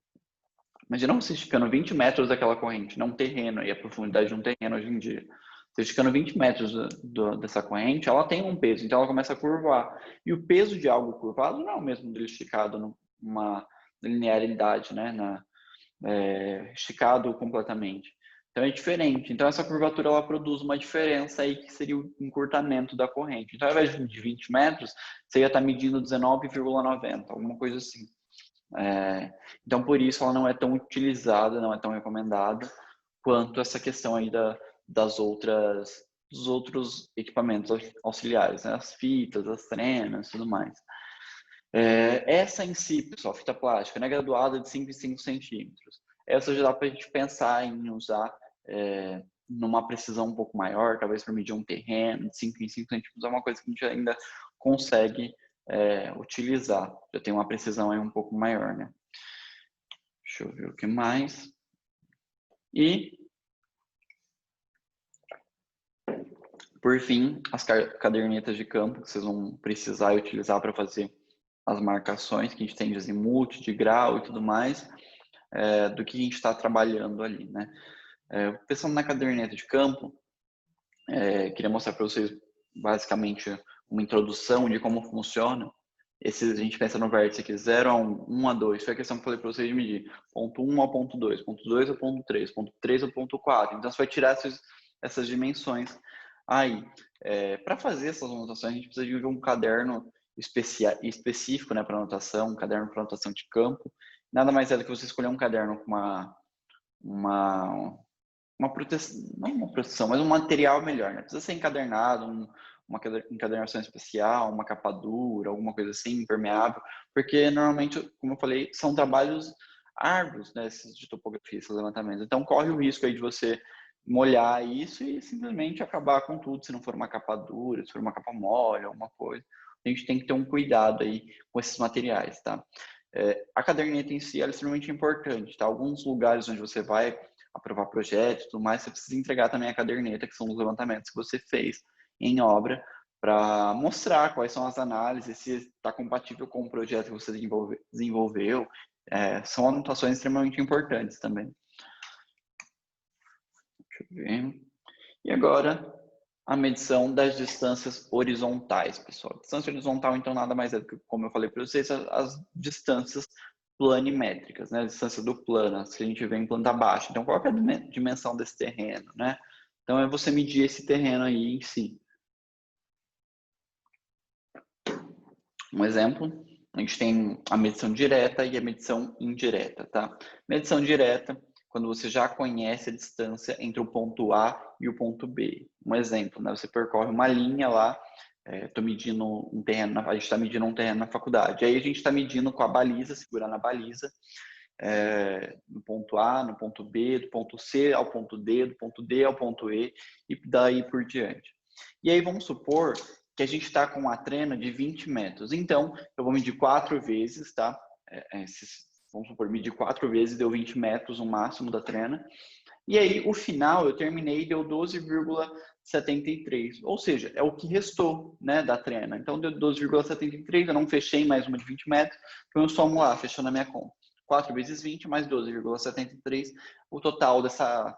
imagina você esticando 20 metros daquela corrente, não terreno, e a profundidade de um terreno hoje em dia. Você esticando 20 metros dessa corrente, ela tem um peso, então ela começa a curvar. E o peso de algo curvado não é o mesmo dele esticado numa linearidade, né? Esticado completamente. Então é diferente. Então essa curvatura ela produz uma diferença aí que seria o encurtamento da corrente. Então ao invés de 20 metros, você ia estar medindo 19,90, alguma coisa assim. Então por isso ela não é tão utilizada, não é tão recomendada quanto essa questão aí dos outros equipamentos auxiliares, né? As fitas, as trenas, tudo mais. Essa em si, pessoal, fita plástica, né, graduada de 5 em 5 centímetros. Essa já dá para a gente pensar em usar numa precisão um pouco maior, talvez para medir um terreno de 5 em 5 centímetros, é uma coisa que a gente ainda consegue utilizar. Já tem uma precisão aí um pouco maior, né? Deixa eu ver o que mais. E, por fim, as cadernetas de campo que vocês vão precisar utilizar para fazer as marcações que a gente tem de azimuth, de grau e tudo mais, do que a gente está trabalhando ali, né? Pensando na caderneta de campo, queria mostrar para vocês basicamente uma introdução de como funciona. A gente pensa no vértice aqui, 0 a 1, 1 a 2, foi a questão que eu falei para vocês de medir, ponto 1 ao ponto 2, ponto 2 ao ponto 3, ponto 3 ao ponto 4, então você vai tirar essas dimensões aí. Para fazer essas anotações, a gente precisa de um caderno específico, né, para anotação, um caderno para anotação de campo. Nada mais é do que você escolher um caderno com uma proteção, não uma proteção, mas um material melhor, né? Precisa ser encadernado, uma encadernação especial, uma capa dura, alguma coisa assim, impermeável, porque normalmente, como eu falei, são trabalhos árduos, né, esses de topografia, esses levantamentos. Então corre o risco aí de você molhar isso e simplesmente acabar com tudo, se não for uma capa dura, se for uma capa mole, alguma coisa. A gente tem que ter um cuidado aí com esses materiais, tá? A caderneta em si é extremamente importante, tá? Alguns lugares onde você vai aprovar projetos e tudo mais, você precisa entregar também a caderneta, que são os levantamentos que você fez em obra, para mostrar quais são as análises, se está compatível com o projeto que você desenvolveu. São anotações extremamente importantes também. Deixa eu ver. E agora, a medição das distâncias horizontais, pessoal. A distância horizontal, então, nada mais é do que, como eu falei para vocês, as distâncias planimétricas, né? A distância do plano, as que a gente vê em planta baixa. Então, qual é a dimensão desse terreno, né? Então, é você medir esse terreno aí em si. Um exemplo, a gente tem a medição direta e a medição indireta, tá? Medição direta, quando você já conhece a distância entre o ponto A e o ponto B. Um exemplo, né? Você percorre uma linha lá, estou medindo um terreno, a gente está medindo um terreno na faculdade. Aí a gente está medindo com a baliza, segurando a baliza, no ponto A, no ponto B, do ponto C ao ponto D, do ponto D ao ponto E, e daí por diante. E aí vamos supor que a gente está com uma trena de 20 metros. Então, eu vou medir 4 vezes, tá? Vamos supor, medir 4 vezes, deu 20 metros o máximo da trena. E aí, o final, eu terminei e deu 12,73. Ou seja, é o que restou, né, da trena. Então, deu 12,73, eu não fechei mais uma de 20 metros, então eu somo lá, fechando a minha conta. 4 vezes 20 mais 12,73, o total dessa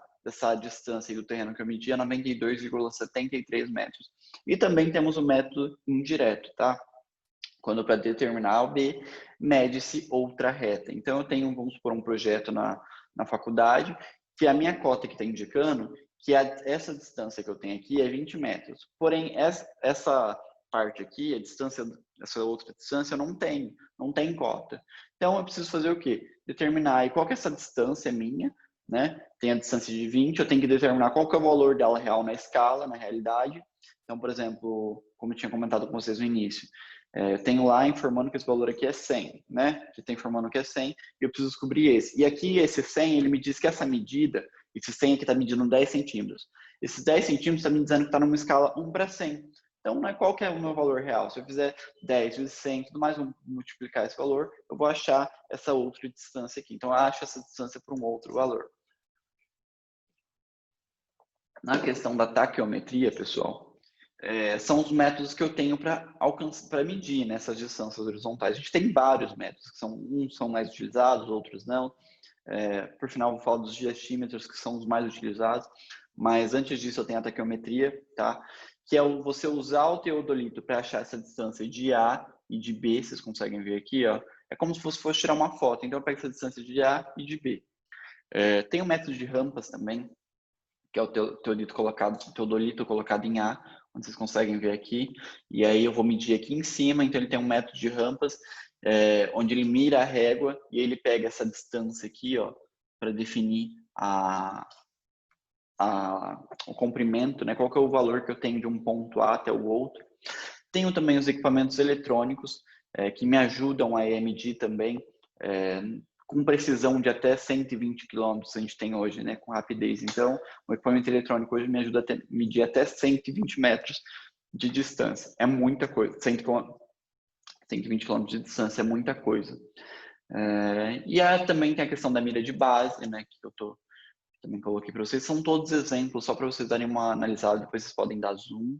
distância do terreno que eu medi é 92,73 metros. E também temos o método indireto, tá? Quando para determinar o B, mede-se outra reta. Então, eu tenho, vamos supor, um projeto na faculdade, que a minha cota que está indicando que essa distância que eu tenho aqui é 20 metros. Porém, essa parte aqui, a distância, essa outra distância, eu não tenho cota. Então, eu preciso fazer o quê? Determinar aí qual que é essa distância minha, né? Tem a distância de 20, eu tenho que determinar qual que é o valor dela real na escala, na realidade. Então, por exemplo, como eu tinha comentado com vocês no início, eu tenho lá informando que esse valor aqui é 100, né? Que tem informando que é 100 e eu preciso descobrir esse. E aqui, esse 100, ele me diz que essa medida, esse 100 aqui está medindo 10 centímetros. Esses 10 centímetros está me dizendo que está numa escala 1 para 100. Então, né, qual que é o meu valor real? Se eu fizer 10 vezes 100, tudo mais, multiplicar esse valor, eu vou achar essa outra distância aqui. Então, eu acho essa distância para um outro valor. Na questão da taquiometria, pessoal, são os métodos que eu tenho para medir nessas distâncias horizontais. A gente tem vários métodos, uns são mais utilizados, outros não. Por final, vou falar dos diastímetros, que são os mais utilizados. Mas antes disso, eu tenho a taquiometria, tá? Que é você usar o teodolito para achar essa distância de A e de B. Vocês conseguem ver aqui, ó. É como se fosse tirar uma foto. Então, eu pego essa distância de A e de B. Tem o método de rampas também, que é o teodolito colocado em A, onde vocês conseguem ver aqui. E aí eu vou medir aqui em cima, então ele tem um método de rampas, onde ele mira a régua e ele pega essa distância aqui, ó, para definir o comprimento, né? Qual que é o valor que eu tenho de um ponto A até o outro. Tenho também os equipamentos eletrônicos, que me ajudam a medir também, com precisão de até 120 km a gente tem hoje, né, com rapidez. Então, o equipamento eletrônico hoje me ajuda a medir até 120 metros de distância. É muita coisa. 120 km de distância é muita coisa. Também tem a questão da mira de base, né, que eu também coloquei para vocês. São todos exemplos, só para vocês darem uma analisada. Depois vocês podem dar zoom.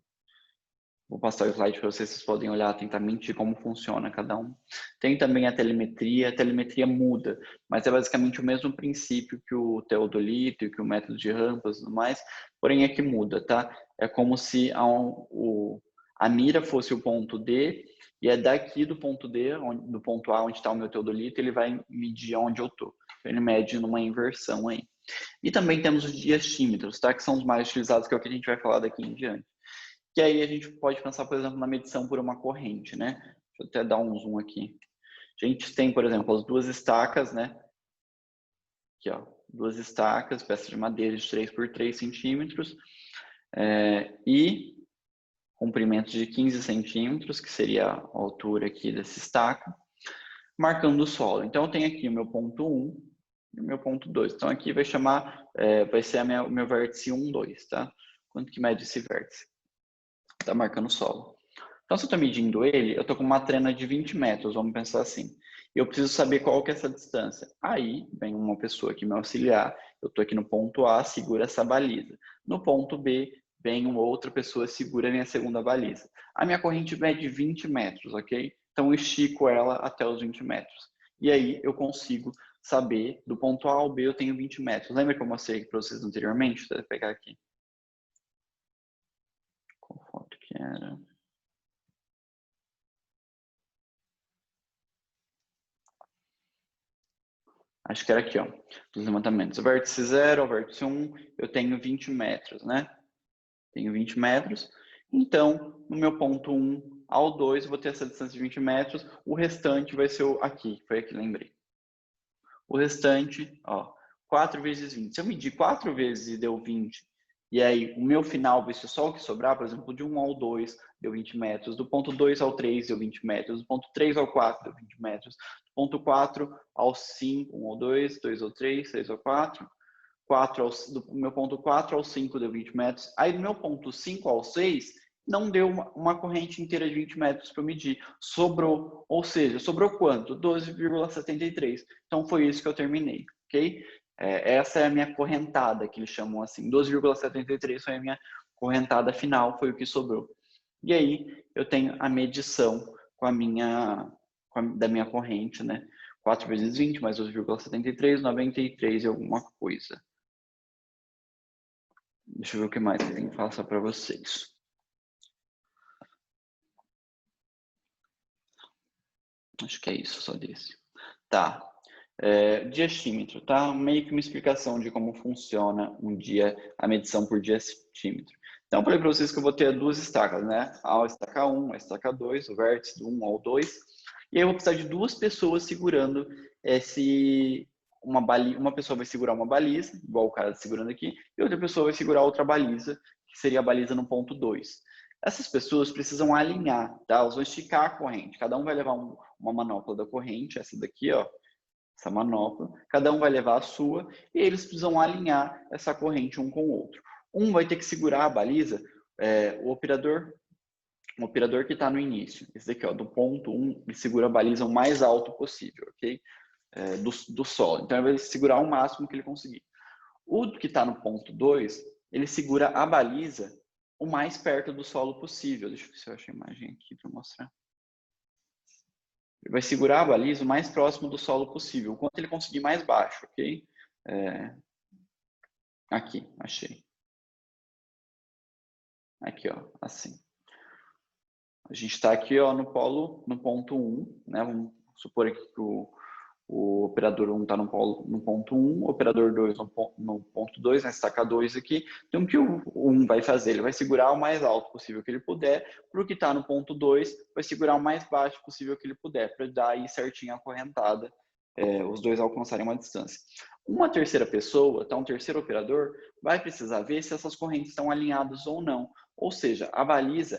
Vou passar o slide para vocês podem olhar atentamente como funciona cada um. Tem também a telemetria muda, mas é basicamente o mesmo princípio que o teodolito e que o método de rampas e tudo mais, porém é que muda, tá? É como se a mira fosse o ponto D, e é daqui do ponto D, do ponto A onde está o meu teodolito, ele vai medir onde eu estou. Ele mede numa inversão aí. E também temos os diastímetros, tá? Que são os mais utilizados, que é o que a gente vai falar daqui em diante. Que aí a gente pode pensar, por exemplo, na medição por uma corrente, né? Deixa eu até dar um zoom aqui. A gente tem, por exemplo, as duas estacas, né? Aqui, ó, duas estacas, peça de madeira de 3 por 3 centímetros, e comprimento de 15 centímetros, que seria a altura aqui dessa estaca, marcando o solo. Então, eu tenho aqui o meu ponto 1 e o meu ponto 2. Então, aqui vai ser o meu vértice 1, 2, tá? Quanto que mede esse vértice? Está marcando o solo. Então, se eu estou medindo ele, eu estou com uma trena de 20 metros, vamos pensar assim. Eu preciso saber qual que é essa distância. Aí, vem uma pessoa aqui me auxiliar, eu estou aqui no ponto A, segura essa baliza. No ponto B, vem uma outra pessoa, segura a minha segunda baliza. A minha corrente mede 20 metros, ok? Então, eu estico ela até os 20 metros. E aí, eu consigo saber, do ponto A ao B, eu tenho 20 metros. Lembra que eu mostrei para vocês anteriormente? Deixa eu pegar aqui. Qual foto que era? Acho que era aqui, ó, dos levantamentos. O vértice 0 ao vértice 1, eu tenho 20 metros, né? Tenho 20 metros. Então, no meu ponto 1 ao 2, eu vou ter essa distância de 20 metros. O restante vai ser aqui, foi aqui, lembrei. O restante, ó, 4 vezes 20. Se eu medir 4 vezes e deu 20, E aí, o meu final vai ser só o que sobrar, por exemplo, de 1 ao 2 deu 20 metros, do ponto 2 ao 3 deu 20 metros, do ponto 3 ao 4 deu 20 metros, do ponto 4 ao 5, 1 ao 2, 2 ao 3, 3 ao 4, do meu ponto 4 ao 5 deu 20 metros. Aí, do meu ponto 5 ao 6, não deu uma corrente inteira de 20 metros para eu medir. Sobrou, ou seja, sobrou quanto? 12,73. Então, foi isso que eu terminei, ok? Essa é a minha correntada, que eles chamam assim. 12,73 foi a minha correntada final, foi o que sobrou. E aí, eu tenho a medição da minha corrente, né? 4 vezes 20 mais 12,73, 93 e alguma coisa. Deixa eu ver o que mais que tem que passar para vocês. Acho que é isso, só desse. Tá. Diastímetro, tá? Meio que uma explicação de como funciona a medição por diastímetro. Então, eu falei para vocês que eu vou ter duas estacas, né? A estaca 1, a estaca 2, o vértice do 1 ao 2. E aí eu vou precisar de duas pessoas segurando uma pessoa vai segurar uma baliza, igual o cara segurando aqui, e outra pessoa vai segurar outra baliza, que seria a baliza no ponto 2. Essas pessoas precisam alinhar, tá? Elas vão esticar a corrente. Cada um vai levar uma manopla da corrente, essa daqui, ó, essa manopla. Cada um vai levar a sua e eles precisam alinhar essa corrente um com o outro. Um vai ter que segurar a baliza, o operador que está no início. Esse daqui, ó, do ponto 1, ele segura a baliza o mais alto possível, ok? Do solo. Então, ele vai segurar o máximo que ele conseguir. O que está no ponto 2, ele segura a baliza o mais perto do solo possível. Deixa eu ver se eu acho a imagem aqui para mostrar. Ele vai segurar a baliza o mais próximo do solo possível, o quanto ele conseguir mais baixo, ok? Aqui, achei. Aqui, ó, assim. A gente está aqui, ó, no ponto 1, né? Vamos supor aqui que o operador 1 está no ponto 1, o operador 2 no ponto 2, na estaca 2 aqui. Então, o que o 1 vai fazer? Ele vai segurar o mais alto possível que ele puder, para o que está no ponto 2, vai segurar o mais baixo possível que ele puder, para dar aí certinho a correntada, os dois alcançarem uma distância. Uma terceira pessoa, tá, um terceiro operador, vai precisar ver se essas correntes estão alinhadas ou não. Ou seja,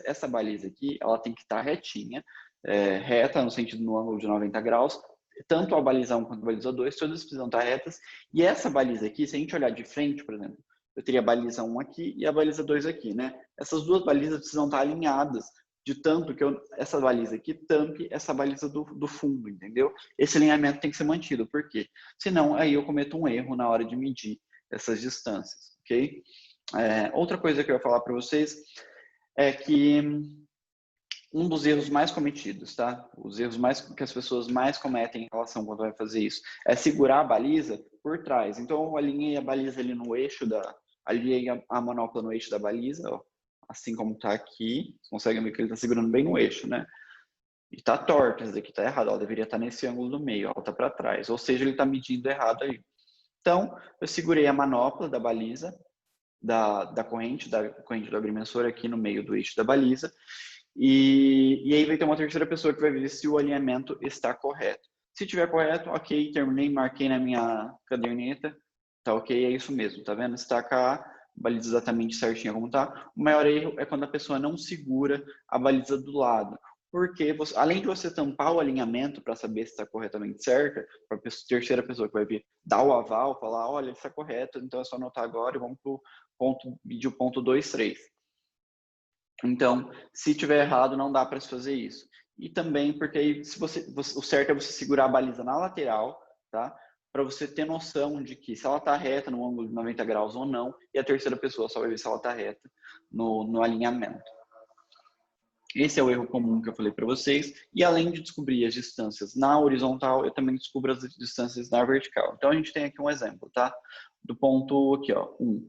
essa baliza aqui, ela tem que estar retinha, reta no sentido no ângulo de 90 graus, tanto a baliza 1 quanto a baliza 2, todas precisam estar retas. E essa baliza aqui, se a gente olhar de frente, por exemplo, eu teria a baliza 1 aqui e a baliza 2 aqui, né? Essas duas balizas precisam estar alinhadas, de tanto que essa baliza aqui tampe essa baliza do fundo, entendeu? Esse alinhamento tem que ser mantido, por quê? Senão, aí eu cometo um erro na hora de medir essas distâncias, ok? Outra coisa que eu ia falar para vocês é que um dos erros mais cometidos, tá? Os erros que as pessoas mais cometem em relação quando vai fazer isso é segurar a baliza por trás. Então, eu alinhei a baliza ali no eixo alinhei a manopla no eixo da baliza, ó, assim como tá aqui. Vocês conseguem ver que ele tá segurando bem no eixo, né? E tá torto, esse daqui tá errado, ela deveria estar nesse ângulo do meio, ela tá para trás. Ou seja, ele tá medindo errado aí. Então, eu segurei a manopla da baliza, da corrente do agrimensor aqui no meio do eixo da baliza. E aí vai ter uma terceira pessoa que vai ver se o alinhamento está correto. Se tiver correto, ok, terminei, marquei na minha caderneta, tá ok, é isso mesmo, tá vendo? Está cá, baliza exatamente certinha como tá. O maior erro é quando a pessoa não segura a baliza do lado. Porque, além de você tampar o alinhamento para saber se está corretamente certa, para a terceira pessoa que vai vir dar o aval, falar, olha, está correto, então é só anotar agora e vamos para o ponto 2, 3. Então, se tiver errado, não dá para se fazer isso. E também porque aí, o certo é você segurar a baliza na lateral, tá? Para você ter noção de que se ela está reta no ângulo de 90 graus ou não, e a terceira pessoa só vai ver se ela está reta no alinhamento. Esse é o erro comum que eu falei para vocês. E além de descobrir as distâncias na horizontal, eu também descubro as distâncias na vertical. Então, a gente tem aqui um exemplo, tá? Do ponto aqui, ó, 1.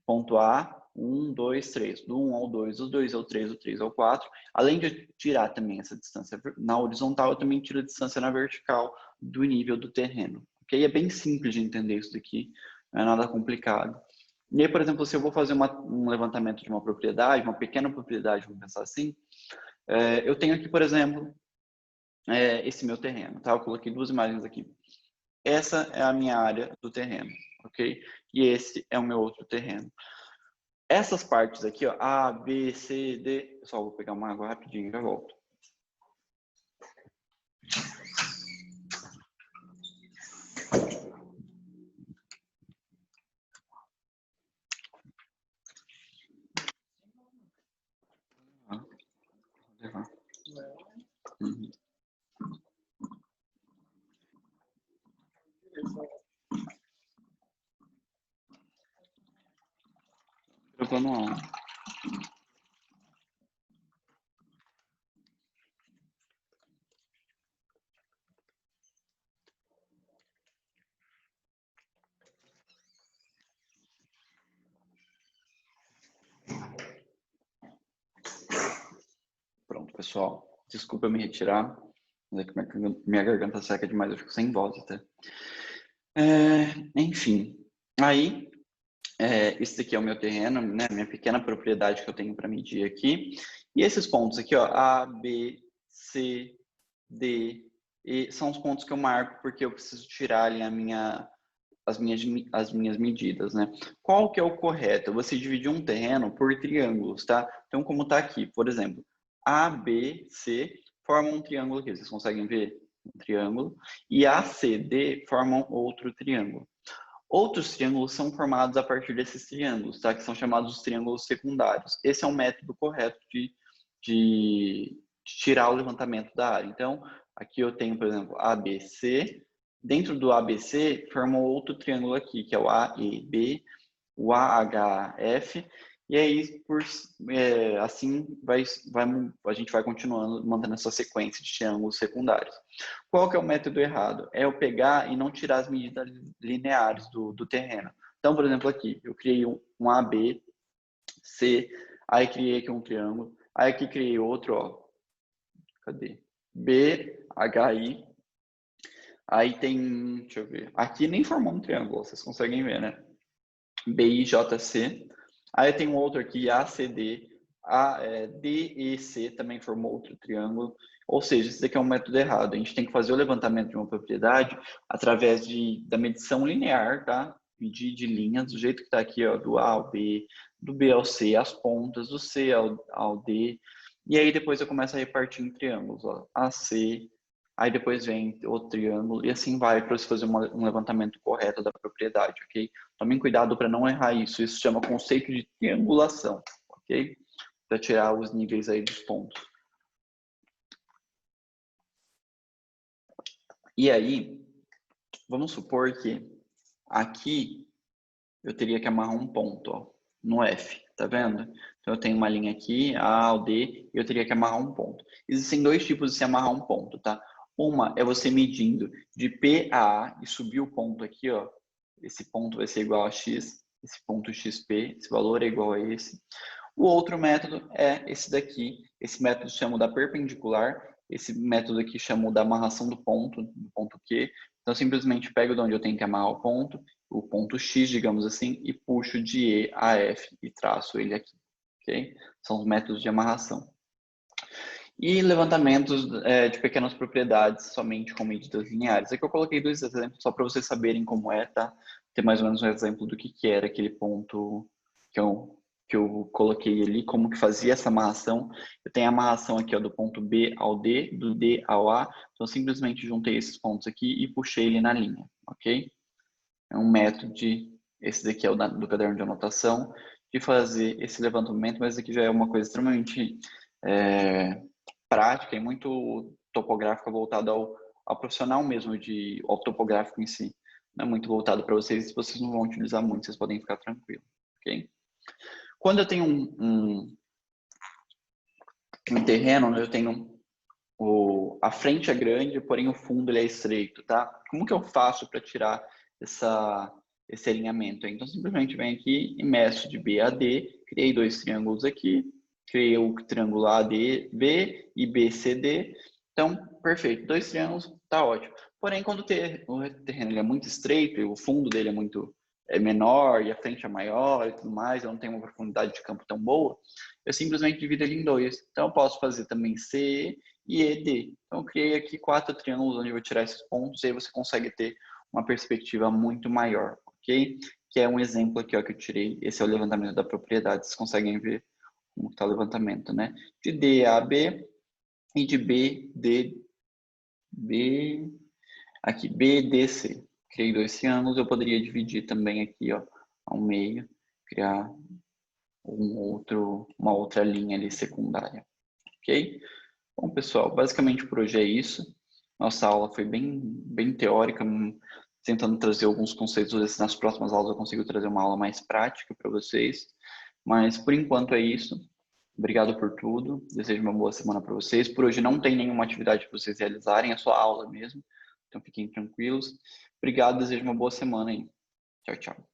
Ponto A, 1, 2, 3. Do 1 ao 2, do 2 ao 3, do 3 ao 4. Além de tirar também essa distância na horizontal, eu também tiro a distância na vertical do nível do terreno. Ok? É bem simples de entender isso daqui, não é nada complicado. E aí, por exemplo, se eu vou fazer um levantamento de uma propriedade, uma pequena propriedade, vamos pensar assim, eu tenho aqui, por exemplo, esse meu terreno, tá? Eu coloquei duas imagens aqui. Essa é a minha área do terreno, ok? E esse é o meu outro terreno. Essas partes aqui, ó, A, B, C, D... Só vou pegar uma água rapidinho e já volto. Uhum. Trocando on. Pronto, pessoal. Desculpa eu me retirar. Mas é que minha garganta seca demais, eu fico sem voz até. Enfim, aí, esse aqui é o meu terreno, né? Minha pequena propriedade que eu tenho para medir aqui. E esses pontos aqui, ó, A, B, C, D, E, são os pontos que eu marco porque eu preciso tirar ali as minhas medidas, né? Qual que é o correto? Você dividir um terreno por triângulos, tá? Então, como tá aqui, por exemplo, A, B, C formam um triângulo aqui, vocês conseguem ver? Um triângulo. E A, C, D formam outro triângulo. Outros triângulos são formados a partir desses triângulos, tá? Que são chamados de triângulos secundários. Esse é o método correto de tirar o levantamento da área. Então, aqui eu tenho, por exemplo, ABC. Dentro do ABC, formou outro triângulo aqui, que é o AEB, o AHF. E aí, assim, a gente vai continuando, mantendo essa sequência de triângulos secundários. Qual que é o método errado? É eu pegar e não tirar as medidas lineares do terreno. Então, por exemplo, aqui, eu criei um AB, C, aí criei aqui um triângulo, aí aqui criei outro, ó, cadê? BHI, aí tem, deixa eu ver, aqui nem formou um triângulo, vocês conseguem ver, né? BIJC, aí tem um outro aqui, ACD, DEC também formou outro triângulo, ou seja, esse daqui é um método errado. A gente tem que fazer o levantamento de uma propriedade através da medição linear, tá? Medir de linhas, do jeito que está aqui, ó, do A ao B, do B ao C, as pontas, do C ao D, e aí depois eu começo a repartir em triângulos, ó, AC, aí depois vem outro triângulo, e assim vai para você fazer um levantamento correto da propriedade, ok? Tomem cuidado para não errar isso, isso chama conceito de triangulação, ok? Para tirar os níveis aí dos pontos. E aí, vamos supor que aqui eu teria que amarrar um ponto, ó, no F, tá vendo? Então eu tenho uma linha aqui, A ao D, e eu teria que amarrar um ponto. Existem dois tipos de se amarrar um ponto, tá? Uma é você medindo de P a A e subir o ponto aqui, ó. Esse ponto vai ser igual a X, esse ponto XP, esse valor é igual a esse. O outro método é esse daqui. Esse método chama da perpendicular. Esse método aqui chama da amarração do ponto Q. Então, simplesmente pego de onde eu tenho que amarrar o ponto X, digamos assim, e puxo de E a F e traço ele aqui. Ok? São os métodos de amarração. E levantamentos de pequenas propriedades somente com medidas lineares. Aqui eu coloquei dois exemplos só para vocês saberem como é, tá? Ter mais ou menos um exemplo do que era aquele ponto que eu coloquei ali, como que fazia essa amarração. Eu tenho a amarração aqui, ó, do ponto B ao D, do D ao A. Então, eu simplesmente juntei esses pontos aqui e puxei ele na linha, ok? É um método esse daqui é o do caderno de anotação, de fazer esse levantamento, mas aqui já é uma coisa extremamente prática e muito topográfica voltada ao profissional mesmo, ao topográfico em si. Não é muito voltado para vocês não vão utilizar muito, vocês podem ficar tranquilos, ok? Quando eu tenho um terreno, eu tenho a frente é grande, porém o fundo ele é estreito, tá? Como que eu faço para tirar esse alinhamento? Então, simplesmente venho aqui e meço de B a D, criei dois triângulos aqui, criei o triângulo ADB e BCD. Então, perfeito, dois triângulos, tá ótimo. Porém, quando o terreno ele é muito estreito e o fundo dele é menor e a frente é maior e tudo mais, eu não tenho uma profundidade de campo tão boa, eu simplesmente divido ele em dois. Então, eu posso fazer também CE e ED. Então, eu criei aqui 4 triângulos onde eu vou tirar esses pontos e aí você consegue ter uma perspectiva muito maior, ok? que é um exemplo aqui, ó, que eu tirei. Esse é o levantamento da propriedade. Vocês conseguem ver como está o levantamento, né? De D a B e de B, D, B, aqui, B, D, C. Criei 2 triângulos, eu poderia dividir também aqui, ó, ao meio, criar uma outra linha ali secundária, ok? Bom, pessoal, basicamente por hoje é isso. Nossa aula foi bem teórica, tentando trazer alguns conceitos. Nas próximas aulas eu consigo trazer uma aula mais prática para vocês. Mas por enquanto é isso. Obrigado por tudo. Desejo uma boa semana para vocês. Por hoje não tem nenhuma atividade para vocês realizarem, é só aula mesmo. Então fiquem tranquilos. Obrigado, desejo uma boa semana aí. Tchau, tchau.